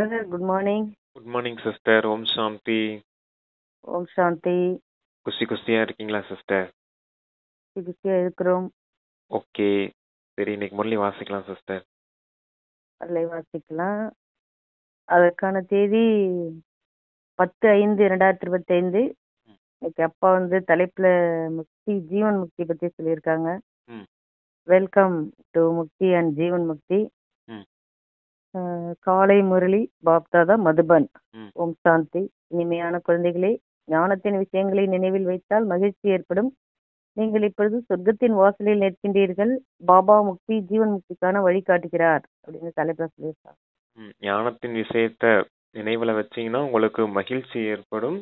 Brother, good morning. Good morning sister. ஓம் சாந்தி. ஓம் சாந்தி. குஷியா இருக்கீங்களா சிஸ்டர்? குஷியா இருக்கிறோம். ஓகே, சரி, இன்னைக்கு முரளி வாசிக்கலாம் சிஸ்டர். முரளி வாசிக்கலாம். அதற்கான தேதி 10/5/2025. இன்னைக்கு அப்பா தலைப்புல முக்தி, ஜீவன் முக்தி பத்தி சொல்லியிருக்காங்க. வெல்கம் டு முக்தி அண்ட் ஜீவன் முக்தி. காலை முரளி பாப்தாதா மதுபன். ஓம் சாந்தி. இனிமையான குழந்தைகளே, ஞானத்தின் விஷயங்களை நினைவில் வைத்தால் மகிழ்ச்சி ஏற்படும். நீங்கள் இப்பொழுது சொர்க்கத்தின் வாசலில் நிற்கின்றீர்கள். பாபா முக்தி ஜீவன் முக்திக்கான வழி காட்டுகிறார் அப்படின்னு தலைப்புல சொல்லியிருக்காங்க. ஞானத்தின் விஷயத்த நினைவுல வச்சீங்கன்னா உங்களுக்கு மகிழ்ச்சி ஏற்படும்.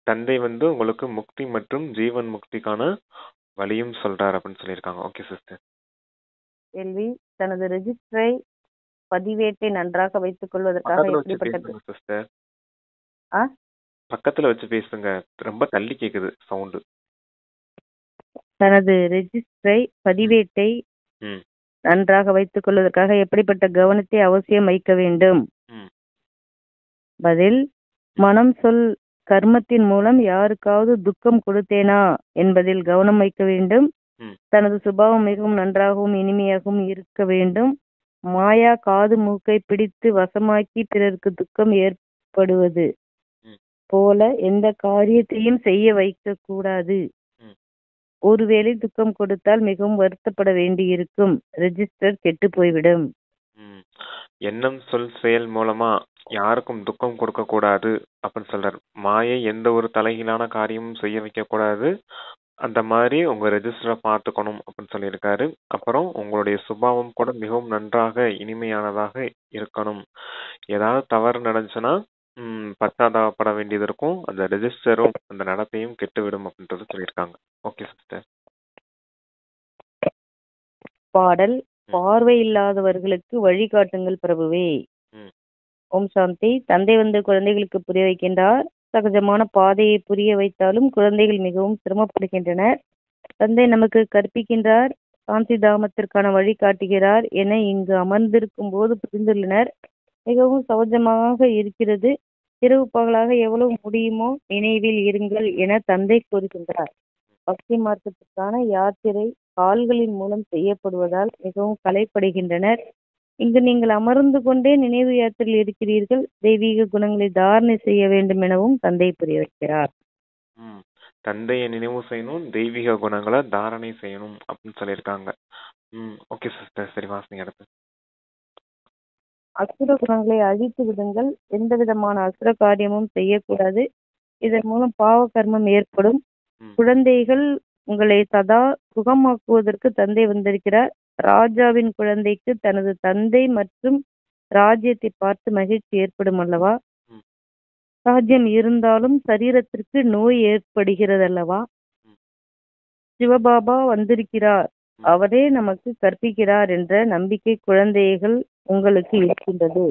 தந்தை உங்களுக்கு முக்தி மற்றும் ஜீவன் முக்திக்கான வழியும் சொல்றார் அப்படின்னு சொல்லியிருக்காங்க. Okay sister. கேள்வி: தனது ரெஜிஸ்டரை பதிவேட்டை நன்றாக வைத்துக் கொள்வதற்காக எப்படிப்பட்ட சிஸ்டர் பக்கத்துல வச்சு பேசுங்க, ரொம்ப தள்ளி கேக்குது சவுண்ட். தனது ரெஜிஸ்டரை பதிவேட்டை நன்றாக வைத்துக் கொள்வதற்காக எப்படிப்பட்ட கவனத்தை அவசியம் வைக்க வேண்டும்? பதில்: மனம், சொல், கர்மத்தின் மூலம் யாருக்காவது துக்கம் கொடுத்தேனா என்பதில் கவனம் வைக்க வேண்டும். தனது சுபாவம் மிகவும் நன்றாகவும் இனிமையாகவும் இருக்க வேண்டும். மாயா காது மூக்கை பிடித்து வசமாக்கி பிறருக்கு துக்கம் ஏற்படுவது போல எந்த காரியத்தையும் செய்ய வைக்க கூடாது. ஒருவேளை துக்கம் கொடுத்தால் மிகவும் வருத்தப்பட வேண்டியிருக்கும். ரெஜிஸ்டர் கெட்டு போய்விடும். எண்ணம், சொல், செயல் மூலமா யாருக்கும் துக்கம் கொடுக்க கூடாது அப்படின்னு சொல்றாரு. மாயை எந்த ஒரு தலைகீழான காரியமும் செய்ய வைக்க கூடாது. அந்த மாதிரி உங்க ரெஜிஸ்டரை பார்த்துக்கணும் அப்படின்னு சொல்லியிருக்காரு. அப்புறம் உங்களுடைய சுபாவம் கூட மிகவும் நன்றாக இனிமையானதாக இருக்கணும். ஏதாவது தவறு நடந்துச்சுன்னா பச்சாதாபப்பட வேண்டியது இருக்கும். அந்த ரெஜிஸ்டரும் அந்த நடத்தையும் கெட்டுவிடும் அப்படின்றது சொல்லியிருக்காங்க. Okay sister. பாடல்: பார்வை இல்லாதவர்களுக்கு வழிகாட்டுங்கள் பிரபுவே. ஓம் சாந்தி. தந்தை குழந்தைகளுக்கு புரிய வைக்கின்றார். சகஜமான பாதையை புரிய வைத்தாலும் குழந்தைகள் மிகவும் சிரமப்படுகின்றனர். தந்தை நமக்கு கற்பிக்கின்றார், சாந்தி தாமத்திற்கான வழி காட்டுகிறார் என இங்கு அமர்ந்திருக்கும் போது புரிந்துள்ளனர். மிகவும் சகஜமாக இருக்கிறது. இரவு பகலாக எவ்வளவு முடியுமோ நினைவில் இருங்கள் என தந்தை கூறுகின்றார். பக்தி மார்க்கத்திற்கான யாத்திரை கால்களின் மூலம் செய்யப்படுவதால் மிகவும் கலைப்படுகின்றனர். இங்கு நீங்கள் அமர்ந்து கொண்டே நினைவு யாத்திரையில் இருக்கிறீர்கள். தெய்வீக குணங்களை தாரணை செய்ய வேண்டும் எனவும் தந்தை புரிய வைக்கிறார். தந்தையை நினைவு செய்யணும், தெய்வீக குணங்களை தாரணை செய்யணும் அப்படின்னு சொல்லியிருக்காங்க. ஓகே சிஸ்டர், சரி வாசிங்க அடுத்து. அசுர குணங்களை அழித்து விடுங்கள். எந்த விதமான அசுர காரியமும் செய்யக்கூடாது. இதன் மூலம் பாவ கர்மம் ஏற்படும். குழந்தைகள், உங்களை சதா சுகமாக்குவதற்கு தந்தை வந்திருக்கிறார். ராஜாவின் குழந்தைக்கு தனது தந்தை மற்றும் ராஜ்யத்தை பார்த்து மகிழ்ச்சி ஏற்படும் அல்லவா? ராஜ்யம் இருந்தாலும் சரீரத்திற்கு நோய் ஏற்படுகிறது அல்லவா? சிவபாபா வந்திருக்கிறார், அவரே நமக்கு கற்பிக்கிறார் என்ற நம்பிக்கை குழந்தைகள் உங்களுக்கு இருக்கின்றது.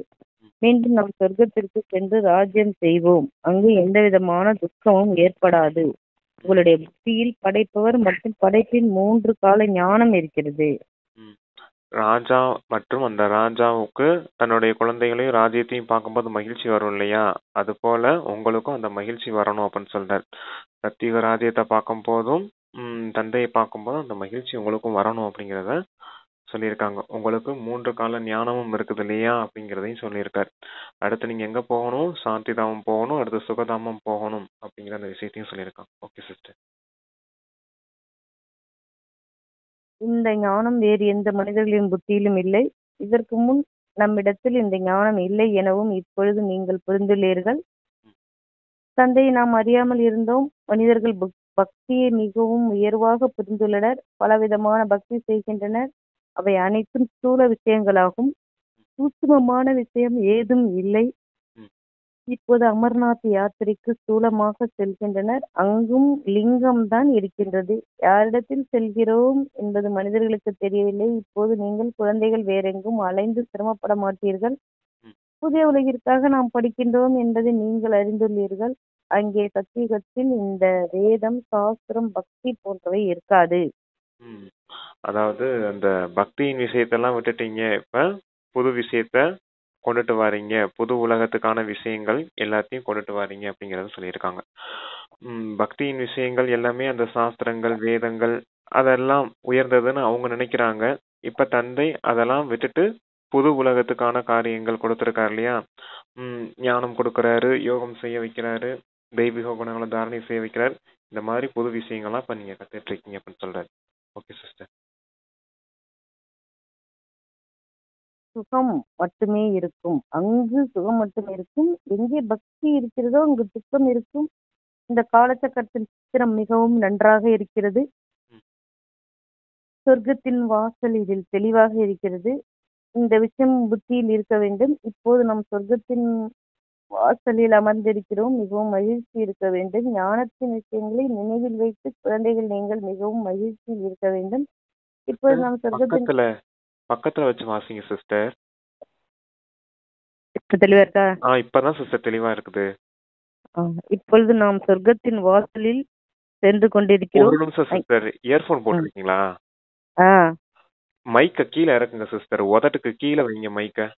மீண்டும் நம் சொர்க்கத்திற்கு சென்று ராஜ்யம் செய்வோம். அங்கு எந்த விதமான துக்கமும் ஏற்படாது. உங்களுடைய புத்தியில் படைப்பவர் மற்றும் படைப்பின் 3 கால ஞானம் இருக்கிறது. ராஜா மற்றும் அந்த ராஜாவுக்கு தன்னுடைய குழந்தைகளையும் ராஜ்யத்தையும் பார்க்கும்போது மகிழ்ச்சி வரும் இல்லையா? அது போல உங்களுக்கும் அந்த மகிழ்ச்சி வரணும் அப்படின்னு சொல்றாரு. சத்தியுக ராஜ்யத்தை பார்க்கும் போதும் தந்தையை பார்க்கும்போதும் அந்த மகிழ்ச்சி உங்களுக்கும் வரணும் அப்படிங்கிறத சொல்லியிருக்காங்க. உங்களுக்கு 3 கால ஞானமும் இருக்குது இல்லையா அப்படிங்கிறதையும் சொல்லியிருக்காரு. அடுத்து நீங்க எங்க போகணும்? சாந்தி தாமம் போகணும், அடுத்து சுகதாமம் போகணும் அப்படிங்கிற அந்த விஷயத்தையும் சொல்லியிருக்காங்க. Okay sister. இந்த ஞானம் வேறு எந்த மனிதர்களின் புத்தியிலும் இல்லை. இதற்கு முன் நம்மிடத்தில் இந்த ஞானம் இல்லை எனவும் இப்பொழுது நீங்கள் புரிந்துள்ளீர்கள். தந்தையை நாம் அறியாமல் இருந்தோம். மனிதர்கள் பக்தியை மிகவும் உயர்வாக புரிந்துள்ளனர். பலவிதமான பக்தி செய்கின்றனர். அவை அனைத்தும் ஸ்தூல விஷயங்களாகும். சூட்சுமமான விஷயம் ஏதும் இல்லை. இப்போது அமர்நாத் யாத்திரைக்கு ஸ்தூலமாக செல்கின்றனர். அங்கும் லிங்கம் தான் இருக்கின்றது. யாரிடத்தில் செல்கிறோம் என்பது மனிதர்களுக்கு தெரியவில்லை. இப்போது நீங்கள் குழந்தைகள் வேறெங்கும் அலைந்து சிரமப்பட மாட்டீர்கள். புதிய உலகிற்காக நாம் படிக்கின்றோம் என்பதை நீங்கள் அறிந்துள்ளீர்கள். அங்கே சத்தியுகத்தில் இந்த வேதம், சாஸ்திரம், பக்தி போன்றவை இருக்காது. அதாவது அந்த பக்தியின் விஷயத்தெல்லாம் விட்டுட்டீங்க. இப்ப புது விஷயத்த கொண்டுட்டு வாரீங்க, புது உலகத்துக்கான விஷயங்கள் எல்லாத்தையும் கொண்டுட்டு வாரீங்க அப்படிங்கறத சொல்லியிருக்காங்க. பக்தியின் விஷயங்கள் எல்லாமே அந்த சாஸ்திரங்கள், வேதங்கள் அதெல்லாம் உயர்ந்ததுன்னு அவங்க நினைக்கிறாங்க. இப்ப தந்தை அதெல்லாம் விட்டுட்டு புது உலகத்துக்கான காரியங்கள் கொடுத்திருக்காரு இல்லையா? ஞானம் கொடுக்கறாரு, யோகம் செய்ய வைக்கிறாரு, தெய்வீக குணங்களை தாரணை செய்ய வைக்கிறாரு. இந்த மாதிரி புது விஷயங்கள்லாம் இப்ப நீங்க கத்துட்டு இருக்கீங்க அப்படின்னு சொல்றாரு. Okay sister. சுகம் மட்டுமே இருக்கும். அங்கு சுகம் மட்டுமே இருக்கும். எங்கே பக்தி இருக்கிறதோ அங்கு துக்கம் இருக்கும். இந்த காலச்சக்கரத்தின் சித்திரம் மிகவும் நன்றாக இருக்கிறது. சொர்க்கத்தின் வாசல் இதில் தெளிவாக இருக்கிறது. இந்த விஷயம் புத்தியில் இருக்க வேண்டும். இப்போது நாம் சொர்க்கத்தின் வாசலில் அமர்ந்திருக்கிறோம். மிகவும் மகிழ்ச்சி இருக்க வேண்டும். ஞானத்தின் விஷயங்களை நினைவில் வைத்து குழந்தைகள் நீங்கள் மிகவும் மகிழ்ச்சியில் இருக்க வேண்டும். இப்போது நாம் சொர்க்கத்தின் பக்கத்துல வச்சு வாசிங்க சிஸ்டர். இப்ப தெளிவா இருக்கா? இப்பதான் சிஸ்டர் தெளிவா இருக்குது. இப்பொழுது நாம் சொர்க்கத்தின் வாசலில் சென்று கொண்டிருக்கிறோம். ஒரு நிமிஷம் சிஸ்டர், இயர்போன் போட்டிருக்கீங்களா? மைக்க கீழே இறக்குங்க சிஸ்டர், உதட்டுக்கு கீழே வைங்க மைக்க.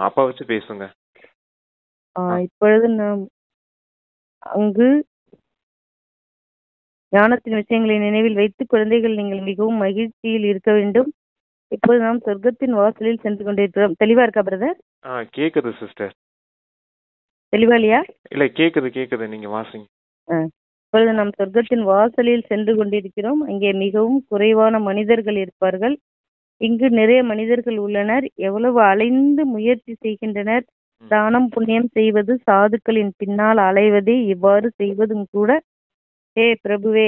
அப்ப வச்சு பேசுங்க. இப்பொழுது நாம் அங்கு ஞானத்தின் விஷயங்களை நினைவில் வைத்து குழந்தைகள் நீங்கள் மிகவும் மகிழ்ச்சியில் இருக்க வேண்டும். இப்போது நாம் சொர்க்கத்தின் வாசலில் சென்று கொண்டிருக்கிறோம். தெளிவா இருக்கா பிரதர்? கேக்குது சிஸ்டர். தெளிவா இல்லையா? இல்ல, கேக்குது, நீங்க வாசிங்க. இப்பொழுது நாம் சொர்க்கத்தின் வாசலில் சென்று கொண்டிருக்கிறோம். அங்கே மிகவும் குறைவான மனிதர்கள் இருப்பார்கள். இங்கு நிறைய மனிதர்கள் உள்ளனர். எவ்வளவு அலைந்து முயற்சி செய்கின்றனர். தானம் புண்ணியம் செய்வது, சாதுக்களின் பின்னால் அலைவதே, இவ்வாறு செய்வதும் கூட ஹே பிரபுவே,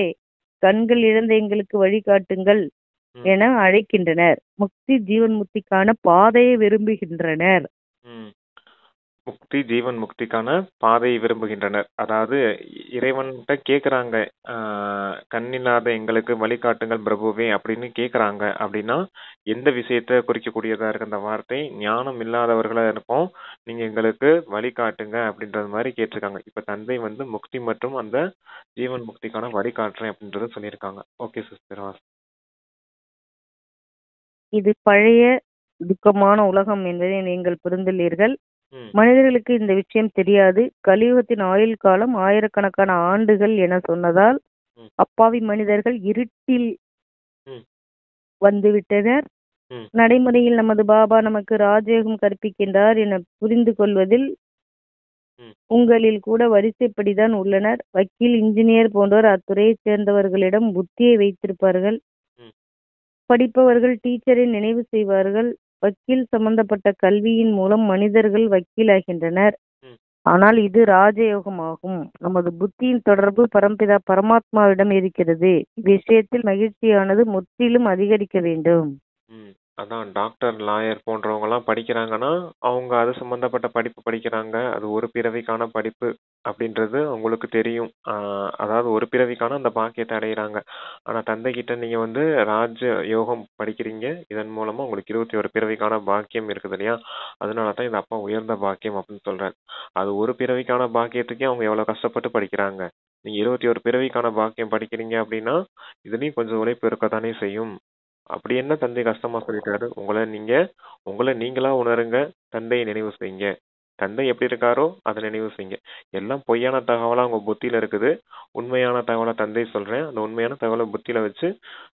கண்கள் இழந்த எங்களுக்கு வழிகாட்டுங்கள் என அழைக்கின்றனர். முக்தி ஜீவன் முக்திக்கான பாதையை விரும்புகின்றனர். முக்தி ஜீவன் முக்திக்கான பாதையை விரும்புகின்றனர். அதாவது இறைவன்கிட்ட கேக்குறாங்க, கண்ணில்லாத எங்களுக்கு வழிகாட்டுங்கள் பிரபுவே அப்படின்னு கேக்குறாங்க. அப்படின்னா எந்த விஷயத்த குறிக்கக்கூடியதா இருக்கு அந்த வார்த்தை? ஞானம் இல்லாதவர்களா இருக்கும், நீங்க எங்களுக்கு வழிகாட்டுங்க அப்படின்றது மாதிரி கேட்டிருக்காங்க. இப்ப தந்தை முக்தி மற்றும் அந்த ஜீவன் முக்திக்கான வழிகாட்டுறேன் அப்படின்றத சொல்லியிருக்காங்க. Okay sister. இது பழைய துக்கமான உலகம் என்பதை நீங்கள் புரிந்துள்ளீர்கள். மனிதர்களுக்கு இந்த விஷயம் தெரியாது. கலியுகத்தின் ஆயுள் காலம் ஆயிரக்கணக்கான ஆண்டுகள் என சொன்னதால் அப்பாவி மனிதர்கள் இருட்டில் வந்துவிட்டனர். நடைமுறையில் நமது பாபா நமக்கு ராஜயோகம் கற்பிக்கின்றார் என புரிந்து கொள்வதில் உங்களில் கூட வரிசைப்படிதான் உள்ளனர். வக்கீல், இன்ஜினியர் போன்றோர் அத்துறையை சேர்ந்தவர்களிடம் புத்தியை வைத்திருப்பார்கள். படிப்பவர்கள் டீச்சரை நினைவு செய்வார்கள். வக்கீல் சம்பந்தப்பட்ட கல்வியின் மூலம் மனிதர்கள் வக்கீலாகின்றனர். ஆனால் இது ராஜயோகமாகும். நமது புத்தியின் தொடர்பு பரம்பிதா பரமாத்மாவிடம் இருக்கிறது. விஷயத்தில் மகிழ்ச்சியானது முற்றிலும் அதிகரிக்க வேண்டும். அதான் டாக்டர், லாயர் போன்றவங்க எல்லாம் படிக்கிறாங்கன்னா அவங்க அது சம்பந்தப்பட்ட படிப்பு படிக்கிறாங்க. அது ஒரு பிறவிக்கான படிப்பு அப்படின்றது உங்களுக்கு தெரியும். அதாவது ஒரு பிறவிக்கான அந்த பாக்கியத்தை அடையிறாங்க. ஆனா தந்தை கிட்ட நீங்க ராஜ யோகம் படிக்கிறீங்க. இதன் மூலமா உங்களுக்கு 21 பிறவிக்கான பாக்கியம் இருக்குது இல்லையா? அதனாலதான் இந்த அப்பா உயர்ந்த பாக்கியம் அப்படின்னு சொல்றாரு. அது ஒரு பிறவிக்கான பாக்கியத்துக்கே அவங்க எவ்வளவு கஷ்டப்பட்டு படிக்கிறாங்க. நீங்க 21 பிறவிக்கான பாக்கியம் படிக்கிறீங்க அப்படின்னா இதுலயும் கொஞ்சம் உழைப்பு இருக்கத்தானே செய்யும். அப்படி என்ன தந்தை கஷ்டமா சொல்லிட்டாரு? உங்களை நீங்களா உணருங்க, தந்தையை நினைவு செய்யுங்க. தந்தை எப்படி இருக்காரோ அதை நினைவு செய்யுங்க. எல்லாம் பொய்யான தகவலா உங்க புத்தியில இருக்குது. உண்மையான தகவலை தந்தை சொல்றேன். அந்த உண்மையான தகவலை புத்தியில வச்சு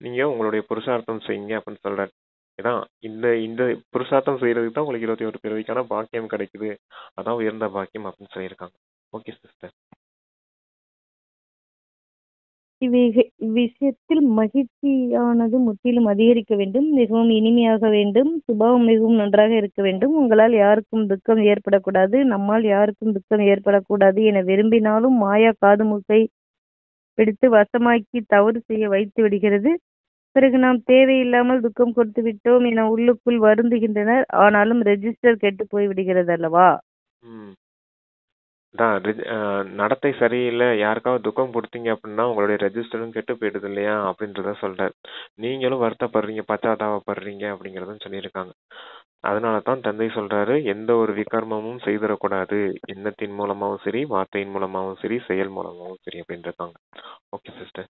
நீங்க உங்களுடைய புருஷார்த்தம் செய்யுங்க அப்படின்னு சொல்றாரு. இதான் இந்த இந்த புருஷார்த்தம் செய்யறதுக்கு தான் உங்களுக்கு 21 பிறவிக்கான பாக்கியம் கிடைக்குது. அதான் உயர்ந்த பாக்கியம் அப்படின்னு சொல்லியிருக்காங்க. Okay sister. இவ்விஷயத்தில் மகிழ்ச்சியானது முற்றிலும் அதிகரிக்க வேண்டும். மிகவும் இனிமையாக வேண்டும். சுபாவம் மிகவும் நன்றாக இருக்க வேண்டும். உங்களால் யாருக்கும் துக்கம் ஏற்படக்கூடாது. நம்மால் யாருக்கும் துக்கம் ஏற்படக்கூடாது என விரும்பினாலும் மாயா காது மூக்கை பிடித்து வசமாக்கி தவறு செய்ய வைத்து விடுகிறது. பிறகு நாம் தேவையில்லாமல் துக்கம் கொடுத்து விட்டோம் என உள்ளுக்குள் வருந்துகின்றனர். ஆனாலும் ரெஜிஸ்டர் கெட்டு போய் விடுகிறது அல்லவா? நடத்தை சரியில்லை, யாருக்காவது துக்கம் கொடுத்தீங்க அப்படின்னா உங்களுடைய ரெஜிஸ்டரும் கெட்டு போயிடுது இல்லையா அப்படின்றத சொல்றாரு. நீங்களும் வருத்தப்படுறீங்க, பச்சாத்தாபப்படுறீங்க அப்படிங்கறதும் சொல்லியிருக்காங்க. அதனாலதான் தந்தை சொல்றாரு, எந்த ஒரு விகர்மமும் செய்திடக்கூடாது. எண்ணத்தின் மூலமாவும் சரி, வார்த்தையின் மூலமாவும் சரி, செயல் மூலமாவும் சரி அப்படின்னு இருக்காங்க. Okay sister.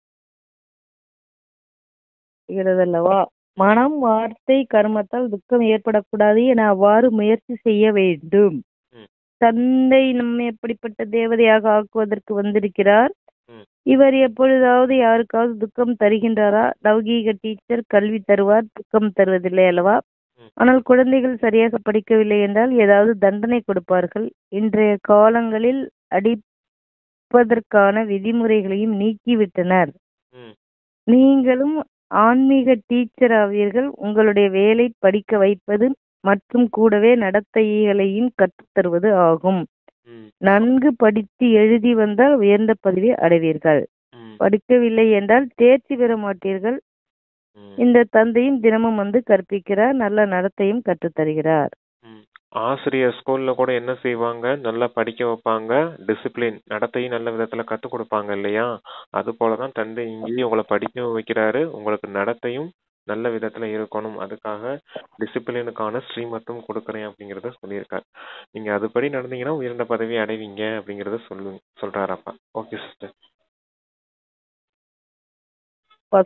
அல்லவா? மனம், வார்த்தை, கர்மத்தால் துக்கம் ஏற்படக்கூடாது என அவ்வாறு முயற்சி செய்ய வேண்டும். ம், தந்தை நம்மை எப்படிப்பட்ட தேவதையாக ஆக்குவதற்கு வந்திருக்கிறார். ம், இவர் எப்பொழுதாவது யாருக்காவது துக்கம் தருகின்றாரா? லௌகீக டீச்சர் கல்வி தருவார், துக்கம் தருவதில்லை அல்லவா? ம், ஆனால் குழந்தைகள் சரியாக படிக்கவில்லை என்றால் ஏதாவது தண்டனை கொடுப்பார்கள். இன்றைய காலங்களில் அடிப்பதற்கான விதிமுறைகளையும் நீக்கிவிட்டனர். ம், நீங்களும் ஆன்மீக டீச்சர் ஆவீர்கள். உங்களுடைய வேலை படிக்க வைப்பது மற்றும் கூடவே நடத்தைகளையும் கற்றுத்தருவது ஆகும். ம், நன்கு படித்து எழுதி வந்தால் உயர்ந்த பதவி அடைவீர்கள். ம், படிக்கவில்லை என்றால் தேர்ச்சி பெற மாட்டீர்கள். ம், இந்த தந்தையும் தினமும் வந்து கற்பிக்கிறார், நல்ல நடத்தையும் கற்றுத்தருகிறார். ம். ஆசிரியர் ஸ்கூல்ல கூட என்ன செய்வாங்க? நல்லா படிக்க வைப்பாங்க. டிசிப்ளின் நடத்தையும் நல்ல விதத்துல கத்துக் கொடுப்பாங்க இல்லையா? அது போலதான் தந்தை இங்கேயும் உங்களை படிக்க வைக்கிறாரு. உங்களுக்கு நடத்தையும் நல்ல விதத்துல இருக்கணும். அதுக்காக டிசிப்ளினுக்கான ஸ்ரீமத்தும் கொடுக்குறேன் அப்படிங்கறத சொல்லியிருக்காரு. நீங்க அதுபடி நடந்தீங்கன்னா உயர்ந்த பதவி அடைவீங்க அப்படிங்கறத சொல்றாரு அப்பா. Okay sister.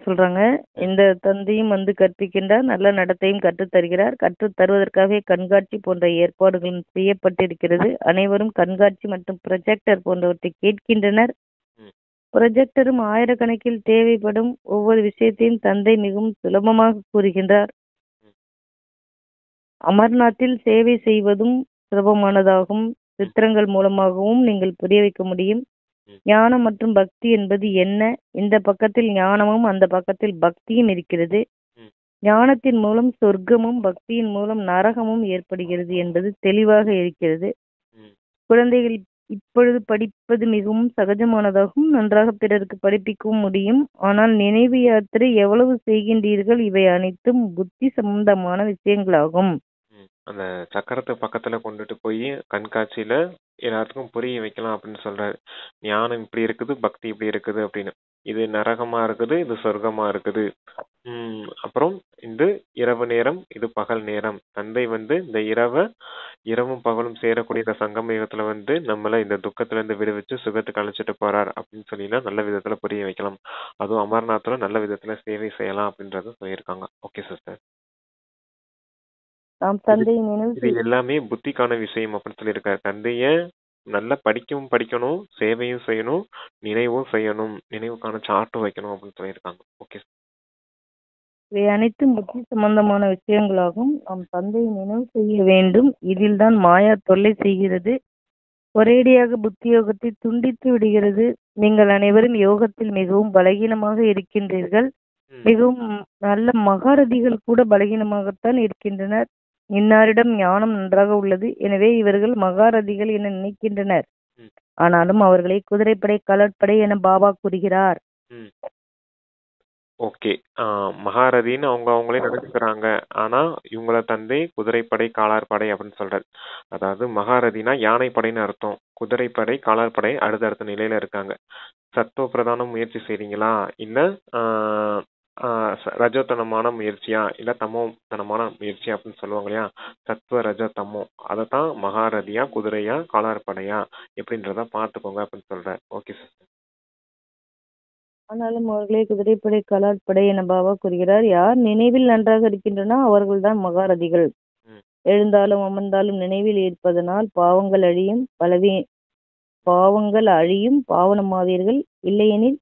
சொல்றாங்க, இந்த தந்தையும் வந்து கற்பிக்கின்றார், நல்ல நடத்தையும் கற்றுத் தருகிறார். கற்றுத் தருவதற்காக கண்காட்சி போன்ற ஏற்பாடுகளும் செய்யப்பட்டிருக்கிறது. அனைவரும் கண்காட்சி மற்றும் ப்ரொஜெக்டர் போன்றவற்றை கேட்கின்றனர். ம், ப்ரொஜெக்டரும் ஆயிரக்கணக்கில் தேவைப்படும். ஒவ்வொரு விஷயத்தையும் தந்தை மிகவும் சுலபமாக கூறுகின்றார். ம், அமர்நாத்தில் சேவை செய்வதும் சுலபமானதாகும். சித்திரங்கள் மூலமாகவும் நீங்கள் புரிய வைக்க முடியும். ம், ஞானம் மற்றும் பக்தி என்பது என்ன? இந்த பக்கத்தில் ஞானமும் அந்த பக்கத்தில் பக்தியும் இருக்கிறது. ம், ஞானத்தின் மூலம் சொர்க்கமும் பக்தியின் மூலம் நரகமும் ஏற்படுகிறது என்பது தெளிவாக இருக்கிறது. ம், குழந்தைகள் இப்பொழுது படிப்பது மிகவும் சகஜமானதாகும். நன்றாக பிறருக்கு படிப்பிக்கவும் முடியும். ஆனால் நினைவு யாத்திரை எவ்வளவு செய்கின்றீர்கள்? இவை அனைத்தும் புத்தி சம்பந்தமான விஷயங்களாகும். ம். அந்த சக்கரத்தை பக்கத்துல கொண்டுட்டு போய் கண்காட்சியில எல்லாத்துக்கும் புரிய வைக்கலாம் அப்படின்னு சொல்றாரு. ஞானம் இப்படி இருக்குது, பக்தி இப்படி இருக்குது அப்படின்னு. இது நரகமா இருக்குது, இது சொர்க்கமா இருக்குது. அப்புறம் இந்த இரவு நேரம், இது பகல் நேரம். தந்தை இந்த இரவும் பகலும் சேரக்கூடிய இந்த சங்கம யுகத்துல நம்மள இந்த துக்கத்துல இருந்து விடுவிச்சு சுகத்துக்கு அழைச்சிட்டு போறார் அப்படின்னு சொல்லிலாம் நல்ல விதத்துல புரிய வைக்கலாம். அதுவும் அமர்நாத்ல நல்ல விதத்துல சேவை செய்யலாம் அப்படின்றத சொல்லியிருக்காங்க. Okay sister. நாம் தந்தையை நினைவு இது எல்லாமே புத்திக்கான விஷயம் அப்படின்னு சொல்லியிருக்காரு. தந்தைய நல்லா படிக்கணும், சேவையும் செய்யணும், நினைவும் செய்யணும், நினைவுக்கான சார்ட்டும் வைக்கணும் அப்படின்னு சொல்லியிருக்காங்க. ஓகே. இவை அனைத்தும் புத்தி சம்பந்தமான விஷயங்களாகும். நாம் தந்தையை நினைவு செய்ய வேண்டும். இதில்தான் மாயா தொல்லை செய்கிறது. ஒரேடியாக புத்தி யோகத்தை துண்டித்து விடுகிறது. நீங்கள் அனைவரும் யோகத்தில் மிகவும் பலகீனமாக இருக்கின்றீர்கள். மிகவும் நல்ல மகாரதிகள் கூட பலகீனமாகத்தான் இருக்கின்றனர். இன்னாரிடம் ஞானம் நன்றாக உள்ளது, எனவே இவர்கள் மகாரதிகள் என நினைக்கின்றனர். ஆனாலும் அவர்களை குதிரைப்படை, கலற்படை என பாபா கூறுகிறார். ஓகே. மகாரதின்னு அவங்களே நினைச்சுக்கிறாங்க. ஆனா இவங்கள தந்தை குதிரைப்படை, காலார்படை அப்படின்னு சொல்றாரு. அதாவது மகாரதினா யானைப்படைன்னு அர்த்தம். குதிரைப்படை, காலார்படை அடுத்தடுத்த நிலையில இருக்காங்க. சத்துவ பிரதான முயற்சி செய்றீங்களா, இல்ல ரஜோத்தனமான முயற்சியா, இல்ல தமோத்தனமான முயற்சியா அப்படின்னு சொல்லுவாங்க இல்லையா? சத்துவ ரஜ தமோ, அதத்தான் மகாரதியா, குதிரையா, காலார்படையா எப்படின்றத பாத்துக்கோங்க அப்படின்னு சொல்றாரு. Okay sister. ஆனாலும் அவர்களே குதிரைப்படை, கலாட்படை என பாபா கூறுகிறார். யார் நினைவில் நன்றாக இருக்கின்றனோ அவர்கள்தான் மகாரதிகள். எழுந்தாலும் அமர்ந்தாலும் நினைவில் இருப்பதனால் பாவங்கள் அழியும், பாவனமாவீர்கள். இல்லையெனில்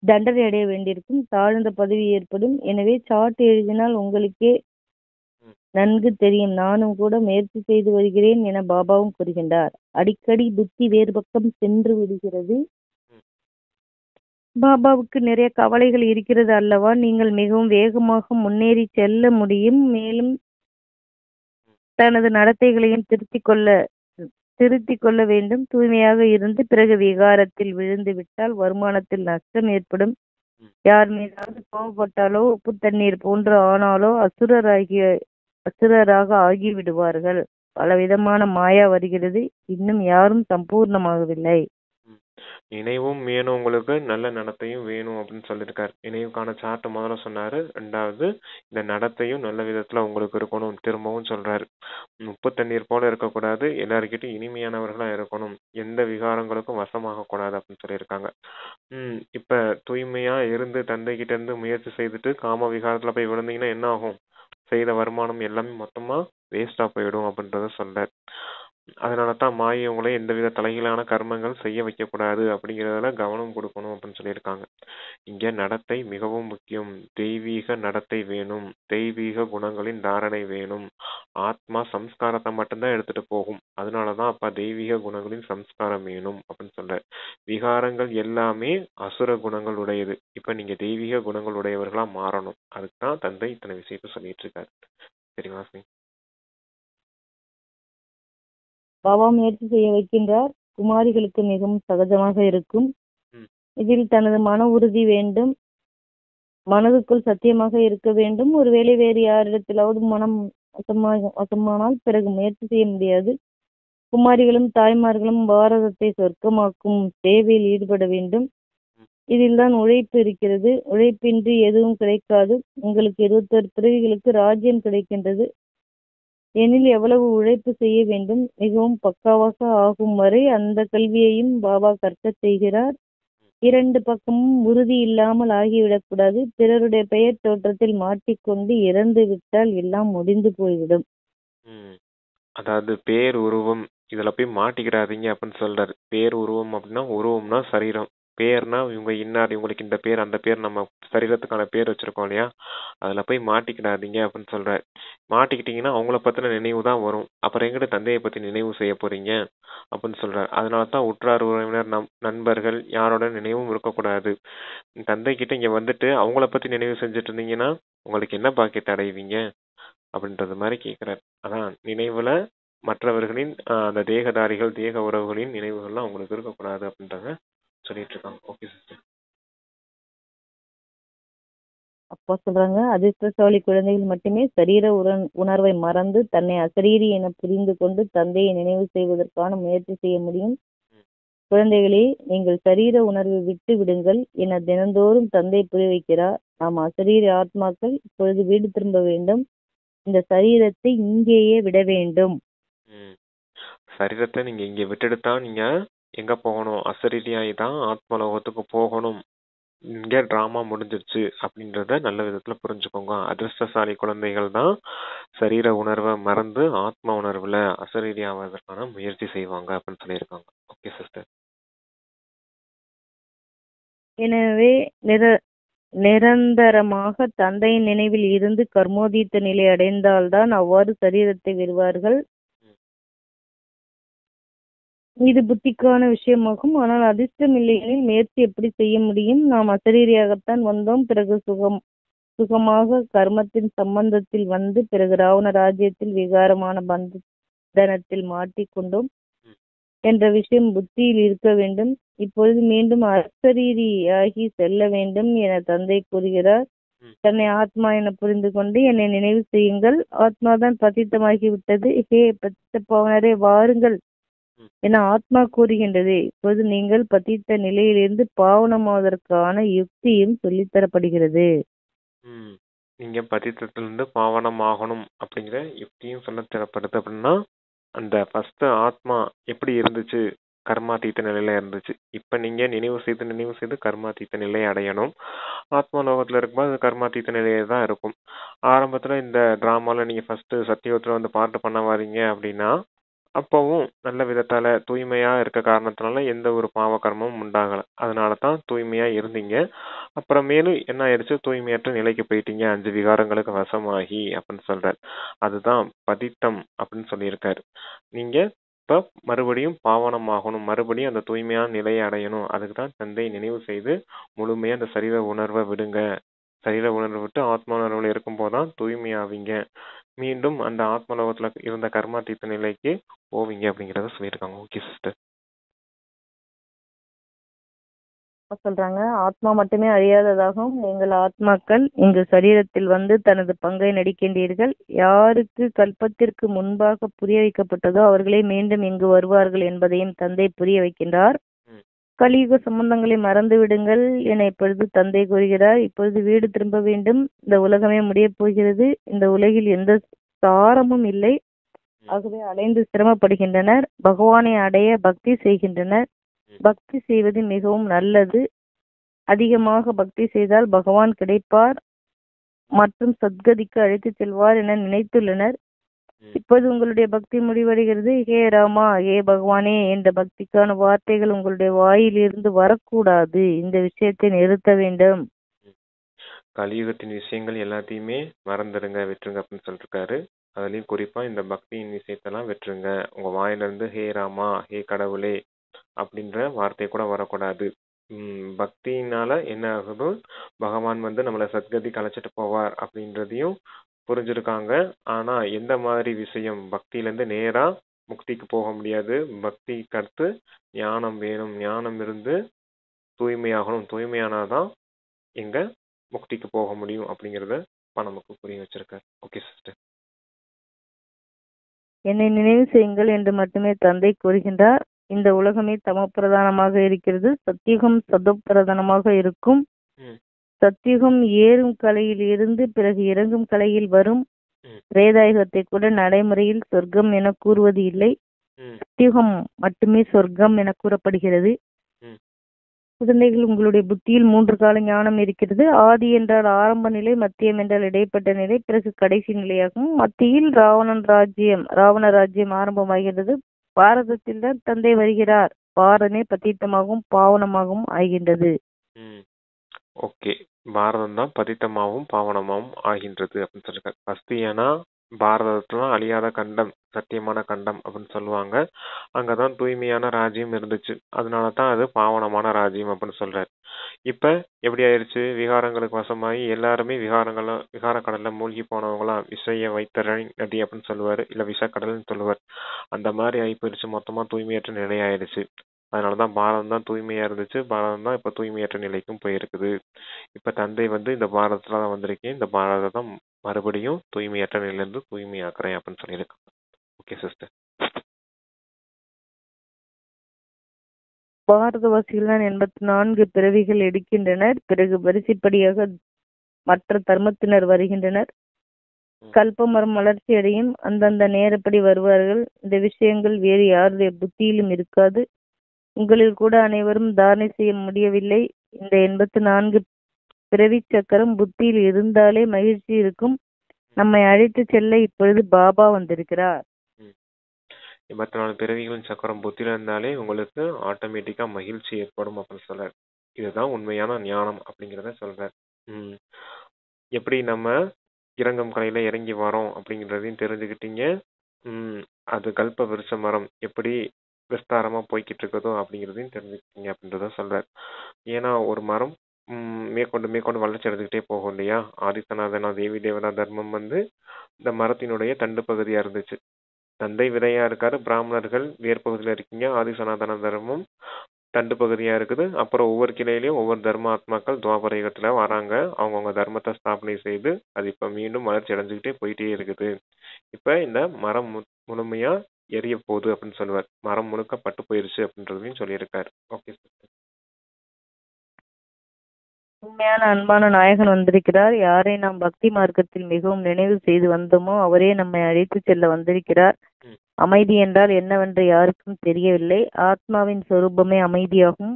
தண்டனை அடைய வேண்டியிருக்கும், தாழ்ந்த பதவி ஏற்படும். எனவே சாட்டு எழுதினால் உங்களுக்கே நன்கு தெரியும். நானும் கூட முயற்சி செய்து வருகிறேன் என பாபாவும் கூறுகின்றார். அடிக்கடி புத்தி வேறு பக்கம் சென்று விடுகிறது. பாபாவுக்கு நிறைய கவலைகள் இருக்கிறது அல்லவா? நீங்கள் மிகவும் வேகமாக முன்னேறி செல்ல முடியும். மேலும் தனது நடத்தைகளையும் திருத்திக் கொள்ள வேண்டும். தூய்மையாக இருந்து பிறகு விகாரத்தில் விழுந்து விட்டால் வருமானத்தில் நஷ்டம் ஏற்படும். யார் மீதாவது கோபப்பட்டாலோ உப்பு தண்ணீர் போன்று ஆனாலோ அசுரராக ஆகிவிடுவார்கள். பலவிதமான மாயா வருகிறது. இன்னும் யாரும் சம்பூர்ணமாகவில்லை. நினைவும் வேணும், உங்களுக்கு நல்ல நடத்தையும் வேணும் அப்படின்னு சொல்லியிருக்காரு. நினைவுக்கான சார்ட் முதல்ல சொன்னாரு. 2வது இந்த நடத்தையும் நல்ல விதத்துல உங்களுக்கு இருக்கணும். திரும்பவும் சொல்றாரு. உப்பு தண்ணீர் போல இருக்கக்கூடாது, எல்லாருக்கிட்டும் இனிமையானவர்களா இருக்கணும், எந்த விகாரங்களுக்கும் வசமாக கூடாது அப்படின்னு சொல்லியிருக்காங்க. இப்ப தூய்மையா இருந்து தந்தை கிட்ட இருந்து முயற்சி செய்துட்டு காம விகாரத்துல போய் விழுந்தீங்கன்னா என்ன ஆகும்? செய்த வருமானம் எல்லாமே மொத்தமா வேஸ்டா போயிடும் அப்படின்றத சொல்றார். அதனாலதான் மாயை உங்களை எந்தவித தலைகீழான கர்மங்கள் செய்ய வைக்க கூடாது அப்படிங்கறதுல கவனம் கொடுக்கணும் அப்படின்னு சொல்லியிருக்காங்க. இங்க நடத்தை மிகவும் முக்கியம். தெய்வீக நடத்தை வேணும், தெய்வீக குணங்களின் தாரணை வேணும். ஆத்மா சம்ஸ்காரத்தை மட்டும்தான் எடுத்துட்டு போகும். அதனாலதான் அப்ப தெய்வீக குணங்களின் சம்ஸ்காரம் வேணும் அப்படின்னு சொல்ற. விகாரங்கள் எல்லாமே அசுர குணங்கள் உடையது. இப்ப நீங்க தெய்வீக குணங்கள் உடையவர்களா மாறணும். அதுக்குதான் தந்தை இத்தனை விஷயத்த சொல்லிட்டு இருக்காரு. சரிங்களா சாமி? பாபா முயற்சி செய்ய வைக்கின்றார். குமாரிகளுக்கு மிகவும் சகஜமாக இருக்கும். ம். இதில் தனது மன உறுதி வேண்டும், மனதுக்குள் சத்தியமாக இருக்க வேண்டும். ஒருவேளை வேறு யாரிடத்திலாவது மனம் வசமானால் பிறகு முயற்சி செய்ய முடியாது. குமாரிகளும் தாய்மார்களும் பாரதத்தை சொர்க்கமாக்கும் சேவையில் ஈடுபட வேண்டும். இதில் தான் உழைப்பு இருக்கிறது. உழைப்பின்றி எதுவும் கிடைக்காது. உங்களுக்கு 21 பிறவிகளுக்கு ராஜ்யம் கிடைக்கின்றது. எனில் எவ்வளவு உழைப்பு செய்ய வேண்டும்? மிகவும் பக்காவாக ஆகும் வரை அந்த கல்வியையும் பாபா கற்கச் செய்கிறார். 2 பக்கமும் உறுதி இல்லாமல் ஆகிவிடக்கூடாது. பிறருடைய பெயர் தோற்றத்தில் மாட்டிக்கொண்டு இறந்து விட்டால் எல்லாம் முடிந்து போய்விடும். அதாவது பேர் உருவம் இதுல போய் மாட்டிக்கிறாதீங்க அப்படின்னு சொல்றாரு. பேர் உருவம் அப்படின்னா, உருவம்னா சரீரம், பேர்னா இவங்க இன்னார், இவங்களுக்கு இந்த பேர் அந்த பேர், நம்ம சரீரத்துக்கான பேர் வச்சிருக்கோம் இல்லையா, அதுல போய் மாட்டிக்கிடாதீங்க அப்படின்னு சொல்றாரு. மாட்டிக்கிட்டீங்கன்னா அவங்கள பத்தின நினைவு தான் வரும். அப்புறம் எங்கிட்ட தந்தையை பத்தி நினைவு செய்ய போறீங்க அப்படின்னு சொல்றாரு. அதனாலதான் உற்றார் உறவினர் நண்பர்கள் யாரோட நினைவும் இருக்கக்கூடாது. தந்தை கிட்ட இங்க வந்துட்டு அவங்கள பத்தி நினைவு செஞ்சுட்டு இருந்தீங்கன்னா உங்களுக்கு என்ன பாக்கியத்தை அடைவீங்க அப்படின்றது மாதிரி கேட்கிறார். அதான் நினைவுல மற்றவர்களின் அந்த தேகதாரிகள் தேக உறவுகளின் நினைவுகள்லாம் உங்களுக்கு இருக்கக்கூடாது அப்படின்றத சொல்லிட்டு இருக்காங்க. Okay sister. அப்பா சொல்றாங்க, அதிர்ஷ்டசாலி குழந்தைகள் மட்டுமே சரீர உணர்வை மறந்து தன்னை அசரீரி என புரிந்து கொண்டு தந்தையை நினைவு செய்வதற்கான முயற்சி செய்ய முடியும். குழந்தைகளே, நீங்கள் சரீர உணர்வை விட்டு விடுங்கள் என தினந்தோறும் தந்தை புரிய வைக்கிறார். நாம் அசரீரி ஆத்மாக்கள் இப்பொழுது வீடு திரும்ப வேண்டும். இந்த சரீரத்தை இங்கேயே விட வேண்டும். சரீரத்தை நீங்க இங்க விட்டுடுத்தா நீங்க எங்க போகணும்? அசரீரியாய் தான் ஆத்மலோகத்துக்கு போகணும். இங்க டிராமா முடிஞ்சிருச்சு அப்படின்றத நல்ல விதத்துல புரிஞ்சுக்கோங்க. அதிர்ஷ்டசாலி குழந்தைகள் தான் சரீர உணர்வை மறந்து ஆத்ம உணர்வுல அசரீரி ஆவதற்கான முயற்சி செய்வாங்க அப்படின்னு சொல்லியிருக்காங்க. Okay sister. எனவே நிரந்தரமாக தந்தையின் நினைவில் இருந்து கர்மோதீத்த நிலை அடைந்தால்தான் அவ்வாறு சரீரத்தை விடுவார்கள். இது புத்திக்கான விஷயமாகும். ஆனால் அதிர்ஷ்டம் இல்லையெனில் முயற்சி எப்படி செய்ய முடியும்? நாம் அசரீரியாகத்தான் வந்தோம். பிறகு சுகமாக கர்மத்தின் சம்பந்தத்தில் வந்து பிறகு ராவண ராஜ்யத்தில் விகாரமான பந்தனத்தில் மாட்டிக்கொண்டோம் என்ற விஷயம் புத்தியில் இருக்க வேண்டும். இப்பொழுது மீண்டும் அசரீரியாகி செல்ல வேண்டும் என தந்தை கூறுகிறார். தன்னை ஆத்மா என புரிந்து கொண்டு என்னை நினைவு செய்யுங்கள். ஆத்மாதான் பதித்தமாகி விட்டது. ஹே பதித்த பவனரே, வாருங்கள் என ஆத்மா கூறுகின்றது. இப்போது நீங்கள் பதித்த நிலையிலிருந்து பாவனமாவதற்கான யுக்தியும் சொல்லித்தரப்படுகிறது. நீங்க பதித்தத்திலிருந்து பாவனம் ஆகணும் அப்படிங்கிற யுக்தியும் சொல்லத்தரப்படுது. அப்படின்னா அந்த ஃபர்ஸ்ட் ஆத்மா எப்படி இருந்துச்சு? கர்மாதீத்த நிலையில இருந்துச்சு. இப்ப நீங்க நினைவு செய்து கர்மாதீத்த நிலையை அடையணும். ஆத்மா லோகத்துல இருக்கும்போது அது கர்மாதீத்த நிலையே தான் இருக்கும். ஆரம்பத்துல இந்த டிராமால நீங்க ஃபர்ஸ்ட் சத்தியோத்துல வந்து பாட்டு பண்ண வாரீங்க அப்படின்னா அப்பவும் நல்ல விதத்தால தூய்மையா இருக்க காரணத்தினால எந்த ஒரு பாவ கர்மமும் உண்டாகல. அதனாலதான் தூய்மையா இருந்தீங்க. அப்புறமேலும் என்ன ஆயிடுச்சு? தூய்மையற்ற நிலைக்கு போயிட்டீங்க, 5 விகாரங்களுக்கு வசமாகி அப்படின்னு சொல்றாரு. அதுதான் பதித்தம் அப்படின்னு சொல்லியிருக்காரு. நீங்க இப்ப மறுபடியும் பாவனம் ஆகணும், மறுபடியும் அந்த தூய்மையான நிலையை அடையணும். அதுக்குதான் தந்தை நினைவு செய்து முழுமையா அந்த சரீர உணர்வை விடுங்க. சரீர உணர்வை விட்டு ஆத்ம உணர்வுல இருக்கும் போதுதான் தூய்மையாவீங்க. மீண்டும் அந்த ஆத்மலோகத்துல இருந்த கர்மாதீத்த நிலைக்கு போவீங்க அப்படிங்கறத சொல்லியிருக்காங்க. Okay sister. சொல்றாங்க, ஆத்மா மட்டுமே அழியாததாகும். நீங்கள் ஆத்மாக்கள் இங்கு சரீரத்தில் வந்து தனது பங்கை நடிக்கின்றீர்கள். யாருக்கு கல்பத்திற்கு முன்பாக புரிய வைக்கப்பட்டதோ அவர்களே மீண்டும் இங்கு வருவார்கள் என்பதையும் தந்தை புரிய வைக்கின்றார். கலியுக சம்பந்தங்களை மறந்து விடுங்கள் என இப்பொழுது தந்தை கூறுகிறார். இப்பொழுது வீடு திரும்ப வேண்டும். இந்த உலகமே முடியப் போகிறது. இந்த உலகில் எந்த சாரமும் இல்லை. ஆகவே அலைந்து சிரமப்படுகின்றனர். பகவானை அடைய பக்தி செய்கின்றனர். பக்தி செய்வது மிகவும் நல்லது. அதிகமாக பக்தி செய்தால் பகவான் கிடைப்பார் மற்றும் சத்கதிக்கு அழைத்து செல்வார் என நினைத்துள்ளனர். இப்போது உங்களுடைய பக்தி முடிவடைகிறது. ஹே ராமா, ஹே பகவானே என்ற பக்திக்கான வார்த்தைகள் உங்களுடைய வாயிலிருந்து வரக்கூடாது. இந்த விஷயத்தை நிறுத்த வேண்டும். கலியுகத்தின் விஷயங்கள் எல்லாத்தையுமே மறந்துடுங்க, விட்டுருங்க அப்படின்னு சொல்லிருக்காரு. அதுலயும் குறிப்பா இந்த பக்தியின் விஷயத்தெல்லாம் விட்டுருங்க. உங்க வாயிலிருந்து ஹே ராமா, ஹே கடவுளே அப்படின்ற வார்த்தை கூட வரக்கூடாது. பக்தியினால என்ன ஆகுதோ, பகவான் நம்மளை சத்கதிக்கு அழைச்சிட்டு போவார் அப்படின்றதையும் புரிஞ்சிருக்காங்க. ஆனா எந்த மாதிரி விஷயம், பக்தியிலேருந்து நேரா முக்திக்கு போக முடியாது. பக்திக்கு அடுத்து ஞானம் வேணும். ஞானம் இருந்து தூய்மையாகணும். தூய்மையானாதான் எங்க முக்திக்கு போக முடியும் அப்படிங்கறத நமக்கு புரிய வச்சிருக்காரு. Okay sister. என்னை நினைவு செய்யுங்கள் என்று மட்டுமே தந்தை கூறுகின்றார். இந்த உலகமே தமப்பிரதானமாக இருக்கிறது. சத்தியுகம் சதப்பிரதானமாக இருக்கும். சத்தியுகம் ஏறும் கலையில் இருந்து பிறகு இறங்கும் கலையில் வரும். திரேதாயுகத்தை கூட நடைமுறையில் சொர்க்கம் என கூறுவது இல்லை. சத்தியுகம் மட்டுமே சொர்க்கம் என கூறப்படுகிறது. குழந்தைகள், உங்களுடைய புத்தியில் 3 கால ஞானம் இருக்கிறது. ஆதி என்றால் ஆரம்ப நிலை, மத்தியம் என்றால் இடைப்பட்ட நிலை, பிறகு கடைசி நிலையாகும். மத்தியில் ராவண ராஜ்யம் ஆரம்பமாகிறது. பாரதத்தில் தான் தந்தை வருகிறார். பாரதமே பத்தித்தமாகவும் பாவனமாகவும் ஆகின்றது. ஓகே, பாரதம் தான் பதித்தமாகவும் பாவனமாகவும் ஆகின்றது அப்படின்னு சொல்லிருக்காரு. ஃபர்ஸ்ட் ஏன்னா பாரதத்துல அழியாத கண்டம், சத்தியமான கண்டம் அப்படின்னு சொல்லுவாங்க. அங்கதான் தூய்மையான ராஜ்யம் இருந்துச்சு. அதனாலதான் அது பாவனமான ராஜ்யம் அப்படின்னு சொல்றாரு. இப்ப எப்படி ஆயிடுச்சு, விகாரங்களுக்கு வசமாகி எல்லாருமே விகார கடல்ல மூழ்கி போனவங்களாம். விஷய வைத்தரணி நதி அப்படின்னு சொல்லுவாரு, இல்ல விஷக்கடல்னு சொல்லுவார். அந்த மாதிரி ஆகி போயிடுச்சு. மொத்தமா தூய்மையற்ற நிலை ஆயிடுச்சு. அதனாலதான் பாரதம் தான் தூய்மையா இருந்துச்சு. பாரதம் தான் இப்ப தூய்மையற்ற நிலைக்கும் போயிருக்குது. இப்ப தந்தை இந்த பாரதத்துல தான் வந்திருக்கேன். இந்த பாரதம் மறுபடியும் தூய்மையற்ற நிலையிலிருந்து தூய்மையாக்குறேன் அப்படின்னு சொல்லியிருக்காங்க. Okay sister. பாரதவாசிகள் தான் 84 பிறவிகள் எடுக்கின்றனர். பிறகு வரிசைப்படியாக மற்ற தர்மத்தினர் வருகின்றனர். கல்பமரம் வளர்ச்சி அடையும். அந்தந்த நேரப்படி வருவார்கள். இந்த விஷயங்கள் வேறு யாருடைய புத்தியிலும் இருக்காது. உங்களில் கூட அனைவரும் தாரணை செய்ய முடியவில்லை. இந்த 84 பிறவி சக்கரம் புத்தியில் இருந்தாலே மகிழ்ச்சி இருக்கும். நம்மை அழைத்து செல்ல இப்பொழுது பாபா வந்திருக்கிறார். 84 பிறவிகளின் சக்கரம் புத்தியில இருந்தாலே உங்களுக்கு ஆட்டோமேட்டிக்கா மகிழ்ச்சி ஏற்படும் அப்படின்னு சொல்றாரு. இதுதான் உண்மையான ஞானம் அப்படிங்கிறத சொல்றாரு. எப்படி நம்ம இறங்கும் கலையில இறங்கி வரோம் அப்படிங்கிறதையும் தெரிஞ்சுக்கிட்டீங்க. அது கல்ப விருட்ச மரம் எப்படி விஸ்தாரமா போய்கிட்டு இருக்குதோ அப்படிங்கிறதையும் தெரிஞ்சுக்கிட்டீங்க அப்படின்றத சொல்றாரு. ஏன்னா ஒரு மரம் மேற்கொண்டு வளர்ச்சி அடைஞ்சுக்கிட்டே போகும் இல்லையா. ஆதிசநாதனா தேவி தேவதா தர்மம் இந்த மரத்தினுடைய தண்டு பகுதியா இருந்துச்சு. தந்தை விதையா இருக்காரு. பிராமணர்கள் வேர் பகுதியில இருக்கீங்க. ஆதிசநாதன தர்மம் தண்டு பகுதியா இருக்குது. அப்புறம் ஒவ்வொரு கிளையிலயும் ஒவ்வொரு தர்ம ஆத்மாக்கள் துவாபர யுகத்துல வராங்க. அவங்கவுங்க தர்மத்தை ஸ்தாபனை செய்து அது இப்ப மீண்டும் வளர்ச்சி அடைஞ்சுக்கிட்டே போயிட்டே இருக்குது. இப்ப இந்த மரம் முழுமையா எரிய போகுது அப்படின்னு சொல்லுவார். மரம் முழுக்க பட்டு போயிருச்சு அப்படின்றதையும் சொல்லியிருக்காரு. Okay sir. உண்மையான அன்பான நாயகன் வந்திருக்கிறார். யாரை நாம் பக்தி மார்க்கத்தில் மிகவும் நினைவு செய்து வந்தோமோ அவரே நம்மை அழைத்து செல்ல வந்திருக்கிறார். அமைதி என்றால் என்னவென்று யாருக்கும் தெரியவில்லை. ஆத்மாவின் சொரூபமே அமைதியாகும்.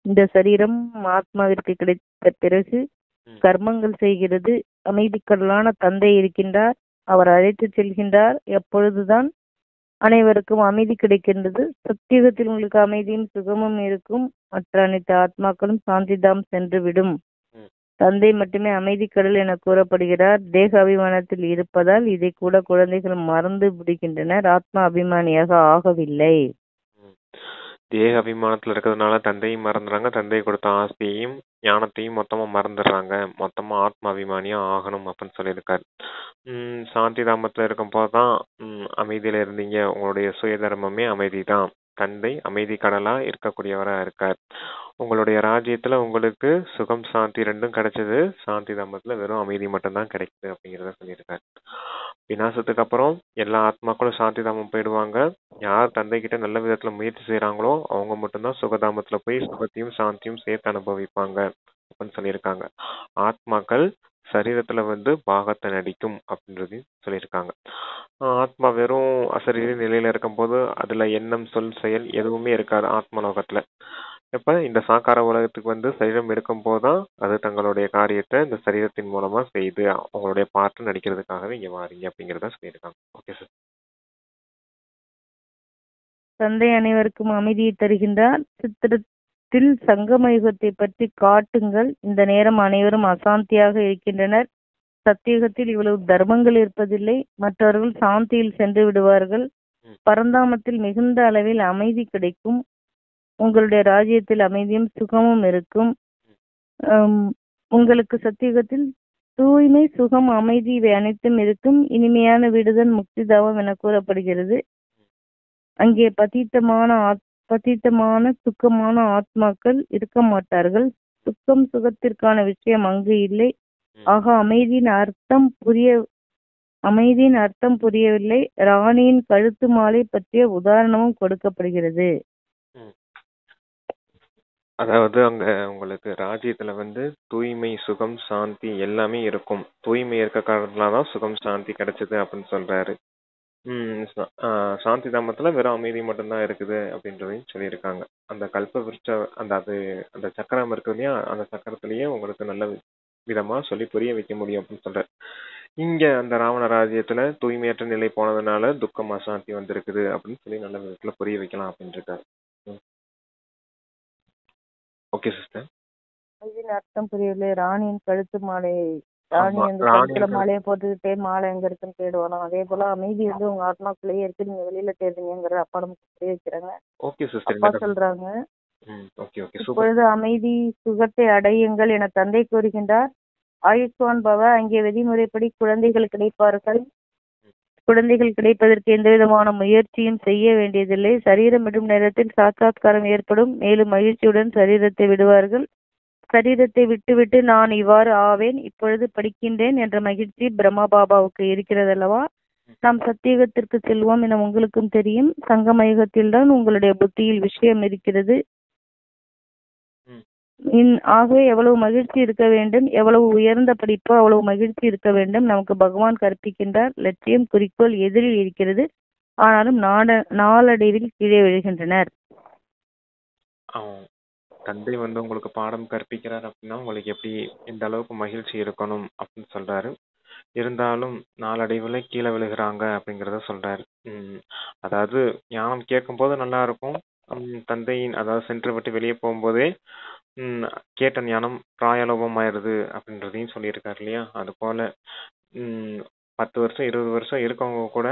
இந்த சரீரம் ஆத்மாவிற்கு கிடைத்த பிறகு கர்மங்கள் செய்கிறது. அமைதிக்கடலான தந்தை இருக்கின்றார். அவர் அழைத்து செல்கின்றார். எப்பொழுதுதான் அனைவருக்கும் அமைதி கிடைக்கின்றது. சத்தியுகத்தில் உங்களுக்கு அமைதியும் சுகமும் இருக்கும். மற்ற அனைத்து ஆத்மாக்களும் சாந்திதாம் சென்று விடும். தந்தை மட்டுமே அமைதி கடல் என கூறப்படுகிறார். தேக அபிமானத்தில் இருப்பதால் இதை கூட குழந்தைகள் மறந்து விடுகின்றனர். ஆத்மா அபிமானியாக ஆகவில்லை. தேக அபிமானத்துல இருக்கிறதுனால தந்தையும் மறந்துடுறாங்க. தந்தை கொடுத்த ஆஸ்தியையும் ஞானத்தையும் மொத்தமா மறந்துடுறாங்க. மொத்தமா ஆத்மா அபிமானியா ஆகணும் அப்படின்னு சொல்லியிருக்காரு. சாந்தி தாமத்துல இருக்கும் போதுதான் அமைதியில இருந்தீங்க. உங்களுடைய சுயதர்மமே அமைதி தான். தந்தை அமைதி கடலா இருக்கக்கூடியவரா இருக்கார். உங்களுடைய ராஜ்யத்துல உங்களுக்கு சுகம் சாந்தி ரெண்டும் கிடைச்சது. சாந்தி தாமத்துல வெறும் அமைதி மட்டும்தான் கிடைக்குது அப்படிங்கிறத சொல்லியிருக்காரு. விநாசத்துக்கு அப்புறம் எல்லா ஆத்மாக்களும் சாந்தி தாமம் போயிடுவாங்க. யார் தந்தை கிட்ட நல்ல விதத்துல முயற்சி செய்றாங்களோ அவங்க மட்டும்தான் சுகதாமத்துல போய் சுகத்தையும் சாந்தியும் சேர்த்து அனுபவிப்பாங்க அப்படின்னு சொல்லியிருக்காங்க. ஆத்மாக்கள் சரீரத்துல வந்து பாகத்தை நடிக்கும் அப்படின்றதையும் சொல்லியிருக்காங்க. ஆத்மா வெறும் அசரீரி நிலையில இருக்கும்போது அதுல எண்ணம், சொல், செயல் எதுவுமே இருக்காது ஆத்ம லோகத்துல. இப்ப இந்த சாக்கார உலகத்துக்கு வந்து சரீரம் எடுக்கும் போதுதான் அது தங்களுடைய காரியத்தை இந்த சரீரத்தின் மூலமா செய்து அவங்களுடைய பாட்டு நடிக்கிறதுக்காகவே இங்க வாரீங்க அப்படிங்கறத சொல்லியிருக்காங்க. Okay sir. தந்தை அனைவருக்கும் அமைதியை தருகின்றார். சித்திரத்தில் சங்கம யுகத்தை பற்றி காட்டுங்கள். இந்த நேரம் அனைவரும் அசாந்தியாக இருக்கின்றனர். சத்தியுகத்தில் இவ்வளவு தர்மங்கள் இருப்பதில்லை. மற்றவர்கள் சாந்தியில் சென்று விடுவார்கள். பரந்தாமத்தில் மிகுந்த அளவில் அமைதி கிடைக்கும். உங்களுடைய ராஜ்யத்தில் அமைதியும் சுகமும் இருக்கும். உங்களுக்கு சத்தியுகத்தில் தூய்மை, சுகம், அமைதி இவை அனைத்தும் இருக்கும். இனிமையான விடுதல் முக்திதாவம் என கூறப்படுகிறது. அங்கே பதீத்தமான சுக்கமான ஆத்மாக்கள் இருக்க மாட்டார்கள். சுக்கம் சுகத்திற்கான விஷயம் அங்கு இல்லை. ஆக அமைதியின் அர்த்தம் புரியவில்லை. ராணியின் கழுத்து மாலை பற்றிய உதாரணமும் கொடுக்கப்படுகிறது. அதாவது அங்க உங்களுக்கு ராஜ்யத்துல வந்து தூய்மை, சுகம், சாந்தி எல்லாமே இருக்கும். தூய்மை இருக்க காரணத்துலதான் சுகம், சாந்தி கிடைச்சது அப்படின்னு சொல்றாரு. சாந்தி தாமத்துல வெறும் அமைதி மட்டும்தான் இருக்குது அப்படின்றதையும் சொல்லியிருக்காங்க. அந்த கல்ப விருட்ச அந்த சக்கரம் இருக்கு இல்லையா, அந்த சக்கரத்திலேயே உங்களுக்கு நல்ல விதமா சொல்லி புரிய வைக்க முடியும் அப்படின்னு சொல்ற. இங்க அந்த ராவண ராஜ்யத்துல தூய்மையற்ற நிலை போனதுனால துக்கம், அசாந்தி வந்திருக்குது அப்படின்னு சொல்லி நல்ல விதத்துல புரிய வைக்கலாம் அப்படின்னு இருக்காரு. Okay sister. அமைதியின் அர்த்தம் புரியவில்லை. ராணியின் கழுத்து மாலை, ராணி அந்த கழுத்துல மாலையை போட்டுக்கிட்டே மாலை எங்க இருக்குன்னு தேடுவாங்க. அதே போல அமைதி வந்து உங்க ஆத்மாக்குள்ளேயே இருக்கு, நீங்க வெளியில தேடுறீங்கிறத அப்பா நமக்கு புரிய வைக்கிறாங்க. Okay sister. அப்பா சொல்றாங்க, ஓகே ஓகே, இப்பொழுது அமைதி சுகத்தை அடையுங்கள் என தந்தை கூறுகின்றார். ஆயுஷ்வான் பவ. அங்கே விதிமுறைப்படி குழந்தைகள் கிடைப்பார்கள். குழந்தைகள் கிடைப்பதற்கு எந்த விதமான முயற்சியும் செய்ய வேண்டியதில்லை. சரீரம் விடும் நேரத்தில் சாட்சாத்காரம் ஏற்படும். மேலும் மகிழ்ச்சியுடன் சரீரத்தை விடுவார்கள். சரீரத்தை விட்டுவிட்டு நான் இவ்வாறு ஆவேன், இப்பொழுது படிக்கின்றேன் என்ற மகிழ்ச்சி பிரம்மா பாபாவுக்கு இருக்கிறதல்லவா. நாம் சத்தியுகத்திற்கு செல்வோம் என உங்களுக்கும் தெரியும். சங்கமயுகத்தில் தான் உங்களுடைய புத்தியில் விஷயம் இருக்கிறது. ஆகவே எவ்வளவு மகிழ்ச்சி இருக்க வேண்டும், எவ்வளவு உயர்ந்த படிப்போ அவ்வளவு மகிழ்ச்சி இருக்க வேண்டும். நமக்கு பகவான் கற்பிக்கின்றார். லட்சியம், குறிக்கோள் எதிரில் இருக்கிறது. ஆனாலும் நாளடைவில் கீழே விழுகின்றனர். தந்தை வந்து உங்களுக்கு பாடம் கற்பிக்கிறார் அப்படின்னா உங்களுக்கு எப்படி எந்த அளவுக்கு மகிழ்ச்சி இருக்கணும் அப்படின்னு சொல்றாரு. இருந்தாலும் நாளடைவுல கீழே விழுகிறாங்க அப்படிங்கிறத சொல்றாரு. அதாவது ஞானம் கேட்கும் போது நல்லா இருக்கும். தந்தையின் அதாவது சென்று விட்டு வெளியே போகும்போதே கேட்ட ஞானம் பிராயலோபம் ஆயிடுது அப்படின்றதையும் சொல்லியிருக்காரு இல்லையா. அது போல 10 வருஷம் 20 வருஷம் இருக்கவங்க கூட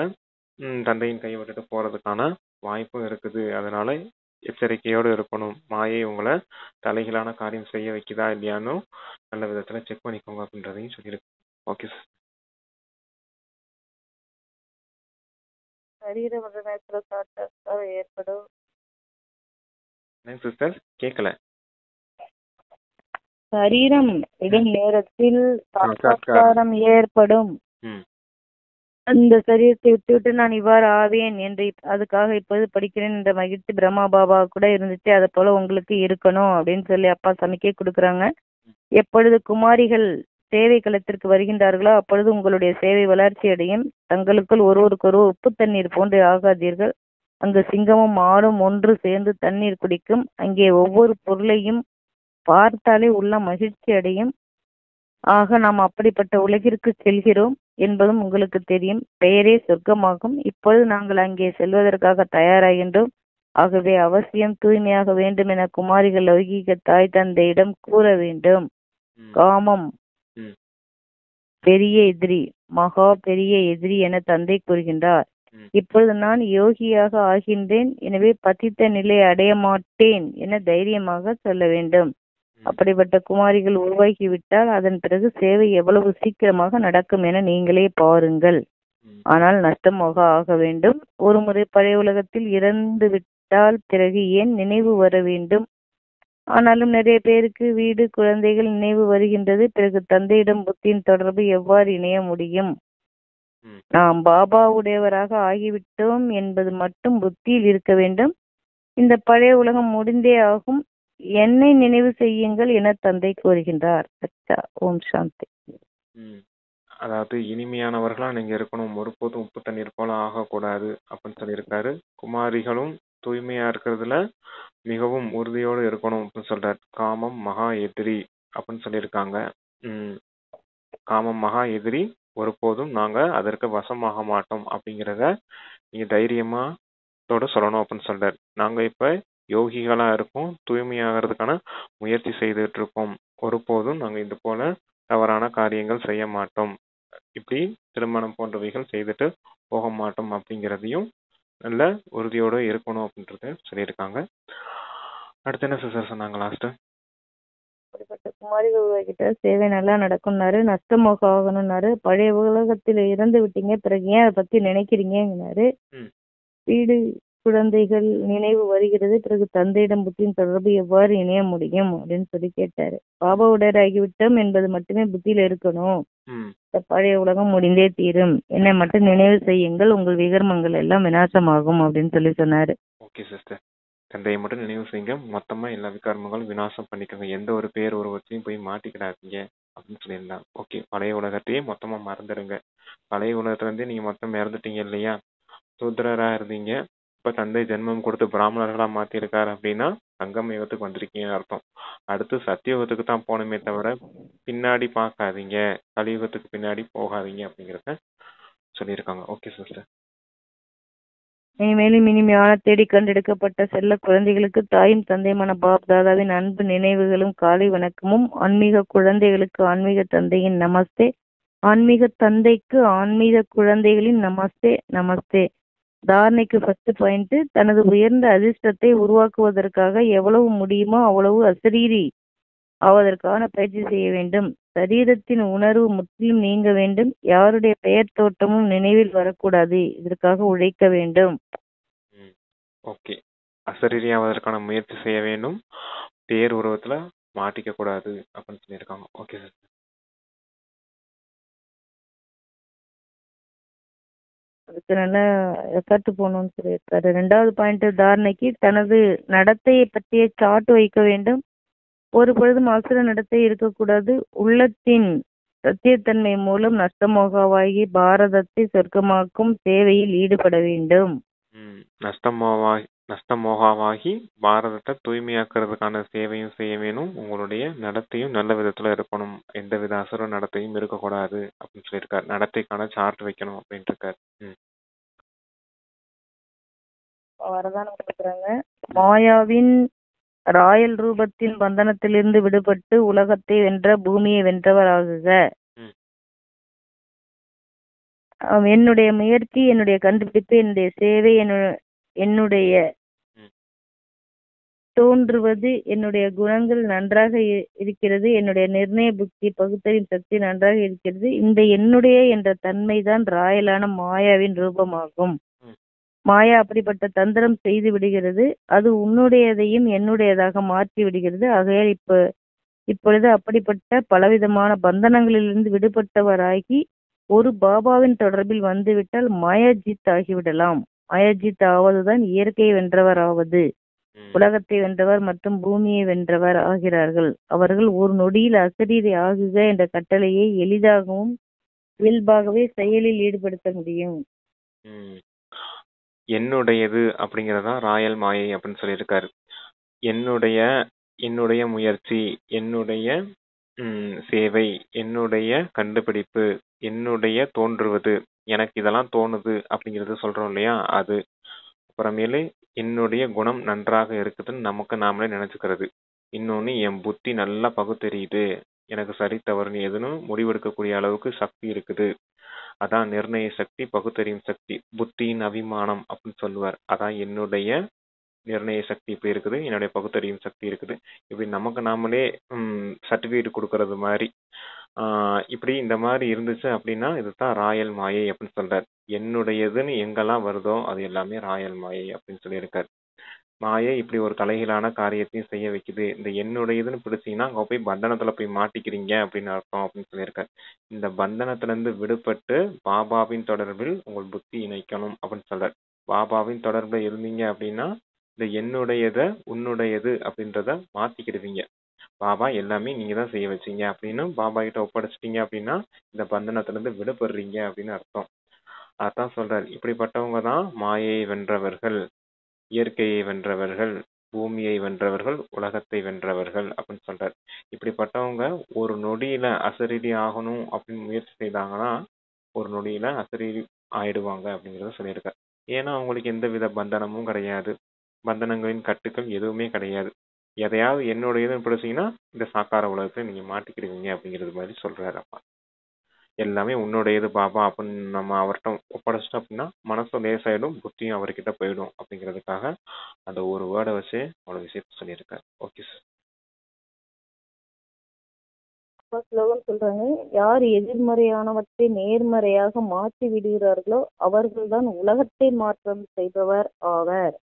தந்தையின் கையை விட்டுட்டு போறதுக்கான வாய்ப்பும் இருக்குது. அதனால எச்சரிக்கையோடு இருக்கணும். மாயை உங்களை தலைகீழான காரியம் செய்ய வைக்குதா இல்லையான்னு நல்ல விதத்துல செக் பண்ணிக்கோங்க அப்படின்றதையும் சொல்லியிருக்கு. Okay sir. சரீர நேரத்தில் ஏற்படும். சிஸ்டர் கேட்கல. சரீரம் இடும் நேரத்தில் சாட்சாத்காரம் ஏற்படும். அந்த சரீரத்தை விட்டுவிட்டு நான் இவ்வாறு ஆவேன் என்று அதுக்காக இப்போது படிக்கிறேன் என்ற மகிழ்ச்சி பிரம்மா பாபா கூட இருந்துச்சு. அதை போல உங்களுக்கு இருக்கணும் அப்படின்னு சொல்லி அப்பா சமிக்கை கொடுக்குறாங்க. எப்பொழுது குமாரிகள் சேவை களத்திற்கு வருகின்றார்களோ அப்பொழுது உங்களுடைய சேவை வளர்ச்சி அடையும். தங்களுக்குள் ஒருவருக்கொருவர் உப்பு தண்ணீர் போன்று ஆகாதீர்கள். அங்கு சிங்கமும் மாடும் ஒன்று சேர்ந்து தண்ணீர் குடிக்கும். அங்கே ஒவ்வொரு பொருளையும் பார்த்தாலே உள்ள மகிழ்ச்சி அடையும். ஆக நாம் அப்படிப்பட்ட உலகிற்கு செல்கிறோம் என்பதும் உங்களுக்கு தெரியும். பெயரே சொர்க்கமாகும். இப்பொழுது நாங்கள் அங்கே செல்வதற்காக தயாராகின்றோம். ஆகவே அவசியம் தூய்மையாக வேண்டும் என குமாரிகள் லௌகீக தாய் தந்தையிடம் கூற வேண்டும். காமம் பெரிய எதிரி, மகா பெரிய எதிரி என தந்தை கூறுகின்றார். இப்பொழுது நான் யோகியாக ஆகின்றேன், எனவே பதித்த நிலை அடைய மாட்டேன் என தைரியமாக சொல்ல வேண்டும். அப்படிப்பட்ட குமாரிகள் உருவாகிவிட்டால் அதன் பிறகு சேவை எவ்வளவு சீக்கிரமாக நடக்கும் என நீங்களே பாருங்கள். ஆனால் நஷ்டமாக ஆக வேண்டும். ஒரு முறை பழைய உலகத்தில் இறந்து விட்டால் பிறகு ஏன் நினைவு வர வேண்டும்? ஆனாலும் நிறைய பேருக்கு வீடு, குழந்தைகள் நினைவு வருகின்றது. பிறகு தந்தையிடம் புத்தியின் தொடர்பு எவ்வாறு இணைய முடியும்? ம். நாம் பாபாவுடையவராக ஆகிவிட்டோம் என்பது மட்டும் புத்தியில் இருக்க வேண்டும். இந்த பழைய உலகம் முடிந்தே ஆகும். என்னை நினைவு செய்யுங்கள் என தந்தை கூறுகின்றார். அச்சா. ஓம் சாந்தி. ம். அதாவது இனிமையானவர்களா நீங்க இருக்கணும், ஒருபோதும் உப்பு தண்ணீர் போல ஆகக்கூடாது அப்படின்னு சொல்லியிருக்காரு. குமாரிகளும் தூய்மையா இருக்கிறதுல மிகவும் உறுதியோடு இருக்கணும் அப்படின்னு சொல்றாரு. காமம் மகா எதிரி அப்படின்னு சொல்லியிருக்காங்க. ம். காமம் மகா எதிரி, ஒருபோதும் நாங்க அதற்கு வசமாக மாட்டோம் அப்படிங்கிறத நீங்க தைரியமா சொல்லணும் அப்படின்னு சொல்றாரு. நாங்க இப்ப யோகிகளா இருக்கோம், தூய்மையாகிறதுக்கான முயற்சி செய்துட்டு இருக்கோம். ஒருபோதும் நாங்க இது போல தவறான காரியங்கள் செய்ய மாட்டோம், இப்படி திருமணம் போன்றவைகள் செய்துட்டு போக மாட்டோம் அப்படிங்கிறதையும் நல்ல உறுதியோடு இருக்கணும் அப்படின்றத சொல்லியிருக்காங்க. அடுத்து என்ன சிஸ்டர் சொன்னாங்க லாஸ்ட்? அப்படிப்பட்ட குமாரிகள் கிட்ட சேவை நல்லா நடக்கும்னாரு. நஷ்டமோக ஆகணும்னாரு. பழைய உலகத்துல இறந்து விட்டீங்க, பிறகு ஏன் அதை பத்தி நினைக்கிறீங்கன்னாரு. ம். வீடு குழந்தைகள் நினைவு வருகிறது, பிறகு தந்தையிடம் புத்தியின் தொடர்பு எவ்வாறு இணைய முடியும் அப்படின்னு சொல்லி கேட்டாரு. பாபாவுடையராகிவிட்டோம் என்பது மட்டுமே புத்தியில இருக்கணும். ம். இந்த பழைய உலகம் முடிந்தே தீரும், என்னை மட்டும் நினைவு செய்யுங்கள், உங்கள் விகர்மங்கள் எல்லாம் விநாசமாகும் அப்படின்னு சொல்லி சொன்னாரு. ஓகே சிஸ்டர், தந்தையை மட்டும் நினைவு செய்யுங்க, மொத்தமா எல்லா விகாரங்களும் விநாசம் பண்ணிக்கோங்க, எந்த ஒரு பேர் உருவத்தையும் போய் மாட்டிக்கிடாதீங்க அப்படின்னு சொல்லியிருந்தாங்க. ஓகே, பழைய உலகத்தையே மொத்தமா மறந்துடுங்க. பழைய உலகத்துல இருந்து நீங்க மொத்தம் இறந்துட்டீங்க இல்லையா, சூத்திரரா இருந்தீங்க, இப்ப தந்தை ஜென்மம் கொடுத்து பிராமணர்களா மாத்திருக்காரு அப்படின்னா சங்கம் யுகத்துக்கு வந்திருக்கீங்கன்னு அர்த்தம். அடுத்து சத்தியுகத்துக்கு தான் போகணுமே தவிர பின்னாடி பார்க்காதீங்க, கலியுகத்துக்கு பின்னாடி போகாதீங்க அப்படிங்கிறத சொல்லியிருக்காங்க. Okay sister. இனிமேலும் இனிமையான தேடி கண்டெடுக்கப்பட்ட செல்ல குழந்தைகளுக்கு தாயும் தந்தையுமான பாப் தாதாவின் அன்பு நினைவுகளும் காலை வணக்கமும். ஆன்மீக குழந்தைகளுக்கு ஆன்மீக தந்தையின் நமஸ்தே, ஆன்மீக தந்தைக்கு ஆன்மீக குழந்தைகளின் நமஸ்தே நமஸ்தே. தாரணைக்கு ஃபர்ஸ்ட் பாயிண்ட், தனது உயர்ந்த அதிர்ஷ்டத்தை உருவாக்குவதற்காக எவ்வளவு முடியுமோ அவ்வளவு அசரீரி ஆவதற்கான பயிற்சி செய்ய வேண்டும். சரீரத்தின் உணர்வு முற்றிலும் நீங்க வேண்டும். யாருடைய பெயர் தோட்டமும் நினைவில் வரக்கூடாது. இதற்காக உழைக்க வேண்டும். ஓகே, அசரீரியாவதற்கான முயற்சி செய்ய வேண்டும், பேர் உருவத்துல மாட்டிக்க கூடாது அப்படின்னு சொல்லியிருக்காங்க. Okay sir. அதுக்கு நல்லா எஃபர்ட் போகணும்னு சொல்லியிருக்காரு. 2வது பாயிண்ட், தாரணைக்கு தனது நடத்தையை பற்றிய சார்ட் வைக்க வேண்டும். ஒரு பொழுதும் அவசர நடத்தை இருக்கக்கூடாது. உள்ளத்தின் சத்தியத்தன்மை மூலம் நஷ்டமோகவாகி பாரதத்தை சொர்க்கமாக்கும் சேவையில் ஈடுபட வேண்டும். நஷ்டமோகாவாகி பாரதத்தை தூய்மையாக்குறதுக்கான சேவையும் செய்ய வேணும். உங்களுடைய நடத்தையும் நல்ல விதத்துல இருக்கணும், எந்த வித அசுர நடத்தையும் இருக்கக்கூடாது அப்படின்னு சொல்லியிருக்காரு. நடத்தைக்கான சார்ட் வைக்கணும் அப்படின்ட்டு இருக்காரு. வரதானம் கொடுக்குறாங்க. மாயாவின் ராயல் ரூபத்தின் பந்தனத்திலிருந்து விடுபட்டு உலகத்தை வென்ற பூமியை வென்றவர் ஆகுக. என்னுடைய முயற்சி, என்னுடைய கண்டுபிடிப்பு, என்னுடைய சேவை, என்னுடைய தோன்றுவது, என்னுடைய குணங்கள் நன்றாக இருக்கிறது, என்னுடைய நிர்ணய புத்தி பகுத்தறியும் சக்தி நன்றாக இருக்கிறது. இந்த என்னுடைய என்ற தன்மைதான் ராயலான மாயாவின் ரூபமாகும். மாயா அப்படிப்பட்ட தந்திரம் செய்து விடுகிறது. அது உன்னுடையதையும் என்னுடையதாக மாற்றி விடுகிறது. ஆகையால் இப்பொழுது அப்படிப்பட்ட பலவிதமான பந்தனங்களிலிருந்து விடுபட்டவராகி ஒரு பாபாவின் தொடர்பில் வந்துவிட்டால் மாயாஜித் ஆகிவிடலாம். மாயாஜித் ஆவதுதான் இயற்கையை வென்றவர் ஆவது. உலகத்தை வென்றவர் மற்றும் பூமியை வென்றவர் ஆகிறார்கள். அவர்கள் ஒரு நொடியில் அசரீரி ஆகுக என்ற கட்டளையை எளிதாகவும் இயல்பாகவே செயலில் ஈடுபடுத்த முடியும். என்னுடையது அப்படிங்கறதா ராயல் மாயை அப்படின்னு சொல்லியிருக்காரு. என்னுடைய முயற்சி, என்னுடைய சேவை, என்னுடைய கண்டுபிடிப்பு, என்னுடைய தோன்றுவது, எனக்கு இதெல்லாம் தோணுது அப்படிங்கறது சொல்றோம் இல்லையா, அது. அப்புறமேலு என்னுடைய குணம் நன்றாக இருக்குதுன்னு நமக்கு நாமளே நினைச்சுக்கிறது. இன்னொன்னு, என் புத்தி நல்லா பகுத்தறியுது, எனக்கு சரி தவறுன்னு எதுன்னு முடிவெடுக்கக்கூடிய அளவுக்கு சக்தி இருக்குது. அதான் நிர்ணய சக்தி, பகுத்தறியும் சக்தி, புத்தியின் அபிமானம் அப்படின்னு சொல்லுவார். அதான் என்னுடைய நிர்ணய சக்தி இப்படி இருக்குது, என்னுடைய பகுத்தறியும் சக்தி இருக்குது. இப்படி நமக்கு நாமளே சர்டிபிகேட் கொடுக்கறது மாதிரி இப்படி இந்த மாதிரி இருந்துச்சு அப்படின்னா இதுதான் ராயல் மாயை அப்படின்னு சொல்றார். என்னுடையதுன்னு எங்கெல்லாம் வருதோ அது எல்லாமே ராயல் மாயை அப்படின்னு சொல்லியிருக்காரு. மாயை இப்படி ஒரு தலைகீழான காரியத்தையும் செய்ய வைக்குது. இந்த என்னுடையதுன்னு பிடிச்சீங்கன்னா அங்க போய் பந்தனத்துல போய் மாட்டிக்கிறீங்க அப்படின்னு அர்த்தம் அப்படின்னு சொல்லியிருக்காரு. இந்த பந்தனத்துல இருந்து விடுபட்டு பாபாவின் தொடர்பில் உங்கள் புத்தி இணைக்கணும் அப்படின்னு சொல்றாரு. பாபாவின் தொடர்புல இருந்தீங்க அப்படின்னா இந்த என்னுடையத உன்னுடையது அப்படின்றத மாத்திக்கிடுவீங்க. பாபா எல்லாமே நீங்க தான் செய்ய வச்சீங்க அப்படின்னு பாபா கிட்ட ஒப்படைச்சிட்டீங்க அப்படின்னா இந்த பந்தனத்துல இருந்து விடுபடுறீங்க அப்படின்னு அர்த்தம். அதான் சொல்றாரு. இப்படிப்பட்டவங்க தான் மாயையை வென்றவர்கள், இயற்கையை வென்றவர்கள், பூமியை வென்றவர்கள், உலகத்தை வென்றவர்கள் அப்படின்னு சொல்றாரு. இப்படிப்பட்டவங்க ஒரு நொடியில அசரீரி ஆகணும் அப்படின்னு முயற்சி செய்தாங்கன்னா ஒரு நொடியில அசரீரி ஆயிடுவாங்க அப்படிங்கறத சொல்லியிருக்காரு. ஏன்னா அவங்களுக்கு எந்த வித பந்தனமும் கிடையாது, பந்தனங்களின் கட்டுக்கள் எதுவுமே கிடையாது. எதையாவது என்னுடையதுன்னு பிடிச்சீங்கன்னா இந்த சாக்கார உலகத்தை நீங்க மாட்டிக்கிடுவீங்க அப்படிங்கிறது மாதிரி சொல்றாரு அப்பா. எல்லாமே உன்னுடையது பாபா அப்படின்னு நம்ம அவர்கிட்ட ஒப்படைச்சிட்டோம் அப்படின்னா மனசும் லேசாயிடும், புத்தியும் அவர்கிட்ட போயிடும் அப்படிங்கிறதுக்காக அந்த ஒரு வேர்டை வச்சு அவ்வளவு விஷயத்த சொல்லியிருக்காரு. Okay sir. அப்பா ஸ்லோகன் சொல்றாங்க, யார் எதிர்மறையானவற்றை நேர்மறையாக மாற்றி விடுகிறார்களோ அவர்கள்தான் உலகத்தை மாற்றம் செய்பவர் ஆவர்.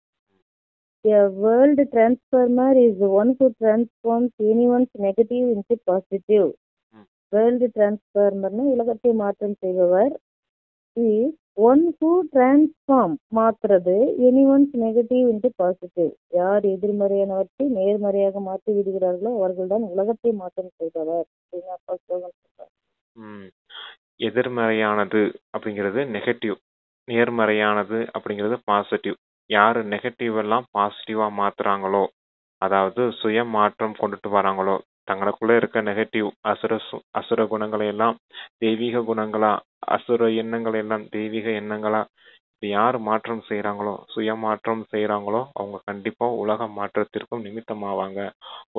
A world transformer is one who transforms anyone's negative into positive. World transformer உலகத்தை மாற்றம் செய்பவர் is one who transform மாற்றுறது anyone's negative into positive. யார் எதிர்மறையானவற்றை நேர்மறையாக மாற்றி விடுகிறார்களோ அவர்கள்தான் உலகத்தை மாற்றம் செய்பவர் அப்படின்னு அப்பா ஸ்லோகன் சொல்றாங்க. எதிர்மறையானது அப்படிங்கிறது நெகட்டிவ், நேர்மறையானது அப்படிங்கிறது பாசிட்டிவ். யாரு நெகட்டிவ் எல்லாம் பாசிட்டிவா மாத்துறாங்களோ, அதாவது சுய மாற்றம் கொண்டுட்டு வராங்களோ, தங்களுக்குள்ள இருக்க நெகட்டிவ் அசுர குணங்களை எல்லாம் தெய்வீக குணங்களா, அசுர எண்ணங்களை எல்லாம் தெய்வீக எண்ணங்களா இப்ப யாரு மாற்றம் செய்யறாங்களோ, சுய மாற்றம் செய்யறாங்களோ அவங்க கண்டிப்பா உலக மாற்றத்திற்கும் நிமித்தமாவாங்க,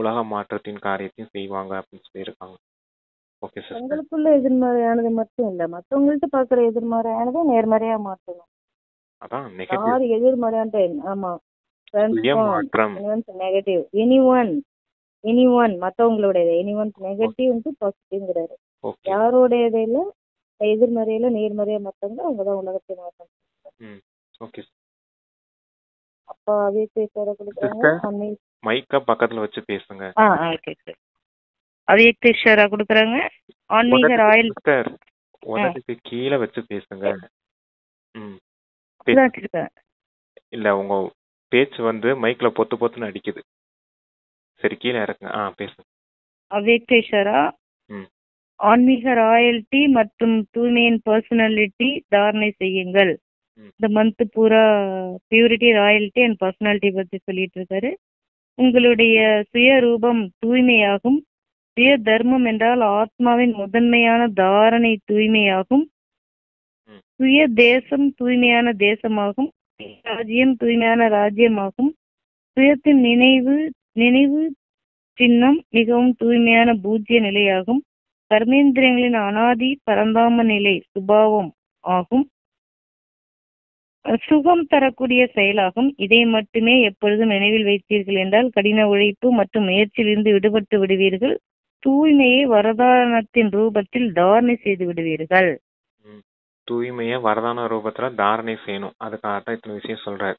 உலக மாற்றத்தின் காரியத்தையும் செய்வாங்க அப்படின்னு சொல்லியிருக்காங்க. Okay sir. உங்களுக்குள்ள எதிர்மறையானது மட்டும் இல்ல, மத்தவங்கள்ட்ட பாக்குற எதிர்மறையானதை நேர்மறையா மாற்றணும். அதான் நெகட்டிவ். யார் எதிர்மறையான ஆமா சுய மாற்றம். நெகட்டிவ் எனிஒன் மத்தவங்களுடைய எனிஒன் நெகட்டிவ் பாசிட்டிவ்ங்கிறாரு. யாரோடையது இல்ல எதிர்மறையில நேர்மறையா மாற்றவங்க அவங்கதான் உலகத்தை மாற்றம். ஓகே. அப்பா அவ்யக்த ஈஸ்வரா கொடுக்குறாங்க. மைக்க பக்கத்துல வச்சு பேசுங்க. அவ்யக்த ஈஸ்வரா கொடுக்குறாங்க. ஆன்மீக ராயல் உதட்டுக்கு கீழே வச்சு பேசுங்க. இல்ல உங்க பேச்சு மைக்ல பொத்து பொத்துன்னு அடிக்குது. சரி கீழே இறக்குங்க. பேசுங்க. அவ்யக்த ஈஸ்வரா ஆன்மீக ராயல்டி மற்றும் தூய்மையின் பர்சனாலிட்டி தாரணை செய்யுங்கள். இந்த மந்த் பூரா பியூரிட்டி, ராயல்டி அண்ட் பர்சனாலிட்டி பத்தி சொல்லிட்டு இருக்காரு. உங்களுடைய சுய ரூபம் தூய்மையாகும். சுய தர்மம் என்றால் ஆத்மாவின் முதன்மையான தாரணை தூய்மையாகும். சுய தேசம் தூய்மையான தேசமாகும். ராஜ்யம் தூய்மையான ராஜ்யமாகும். சுயத்தின் நினைவு சின்னம் மிகவும் தூய்மையான பூஜ்ய நிலையாகும். கர்மேந்திரியங்களின் அனாதி பரந்தாம நிலை சுபாவம் ஆகும். சுகம் தரக்கூடிய செயலாகும். இதை மட்டுமே எப்பொழுதும் நினைவில் வைத்தீர்கள் என்றால் கடின உழைப்பு மற்றும் முயற்சியிலிருந்து விடுபட்டு விடுவீர்கள். தூய்மையை வரதானத்தின் ரூபத்தில் தாரணை செய்து விடுவீர்கள். தூய்மையை வரதான ரூபத்துல தாரணை செய்யணும். அதுக்காக இத்தனை விஷயம் சொல்றாரு.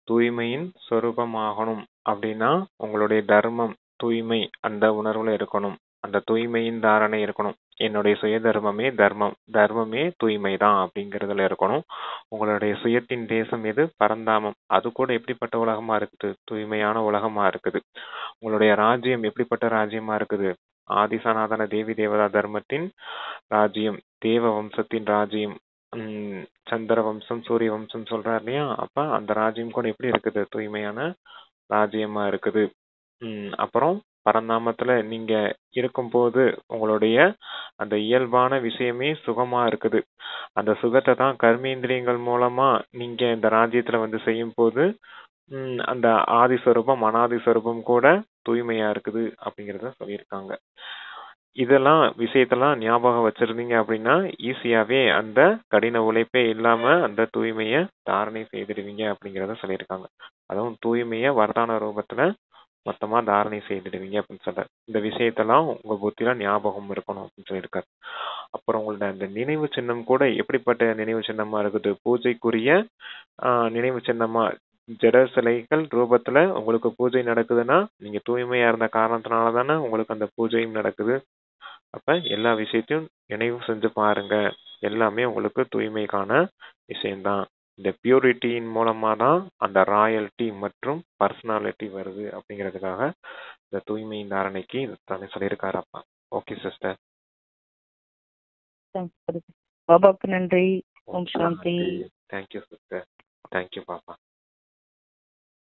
தூய்மையின் சொரூபமாகணும் அப்படின்னா உங்களுடைய தர்மம் தூய்மை அந்த உணர்வுல இருக்கணும். அந்த தூய்மையின் தாரணை இருக்கணும். என்னுடைய சுய தர்மமே தர்மம், தர்மமே தூய்மை தான் அப்படிங்கறதுல இருக்கணும். உங்களுடைய சுயத்தின் தேசம் எது? பரந்தாமம். அது கூட எப்படிப்பட்ட உலகமா இருக்குது? தூய்மையான உலகமா இருக்குது. உங்களுடைய ராஜ்யம் எப்படிப்பட்ட ராஜ்யமா இருக்குது? ஆதிசநாதன தேவி தேவதா தர்மத்தின் ராஜ்யம், தேவ வம்சத்தின் ராஜ்யம். சந்திர வம்சம், சூரிய வம்சம் சொல்றாரு இல்லையா? அப்ப அந்த ராஜ்யம் கூட எப்படி இருக்குது? தூய்மையான ராஜ்யமா இருக்குது. அப்புறம் பரந்தாமத்துல நீங்க இருக்கும்போது உங்களுடைய அந்த இயல்பான விஷயமே சுகமா இருக்குது. அந்த சுகத்தை தான் கர்மேந்திரியங்கள் மூலமா நீங்க இந்த ராஜ்யத்துல செய்யும் போது அந்த ஆதிஸ்வரூபம் அனாதிஸ்வரூபம் கூட தூய்மையா இருக்குது அப்படிங்கறத சொல்லியிருக்காங்க. இதெல்லாம் விஷயத்தெல்லாம் ஞாபகம் வச்சிருந்தீங்க அப்படின்னா ஈஸியாவே அந்த கடின உழைப்பே இல்லாம அந்த தூய்மைய தாரணை செய்திடுவீங்க அப்படிங்கறத சொல்லியிருக்காங்க. அதுவும் தூய்மைய வரதான ரூபத்துல மொத்தமா தாரணை செய்திடுவீங்க அப்படின்னு சொல்றாரு. இந்த விஷயத்தெல்லாம் உங்க புத்தியில ஞாபகம் இருக்கணும் அப்படின்னு சொல்லியிருக்காரு. அப்புறம் உங்களோட அந்த நினைவு சின்னம் கூட எப்படிப்பட்ட நினைவு சின்னமா இருக்குது? பூஜைக்குரிய நினைவு சின்னமா ஜட சிலைகள் ரூபத்துல உங்களுக்கு பூஜை நடக்குதுன்னா நீங்க தூய்மையா இருந்த காரணத்தினால தானே உங்களுக்கு அந்த பூஜையும் நடக்குது. அப்ப எல்லா விஷயத்தையும் நினைவு செஞ்சு பாருங்க. எல்லாமே உங்களுக்கு தூய்மைக்கான விஷயம்தான். இந்த பியூரிட்டியின் மூலமா தான் அந்த ராயல்டி மற்றும் பர்சனாலிட்டி வருது அப்படிங்கிறதுக்காக இந்த தூய்மையின் தாரணைக்கு தானே சொல்லியிருக்காரு அப்பா. Okay sister. பாபாவுக்கு நன்றி. ஓம் சாந்தி. Thank you sister. தேங்க்யூ பாப்பா.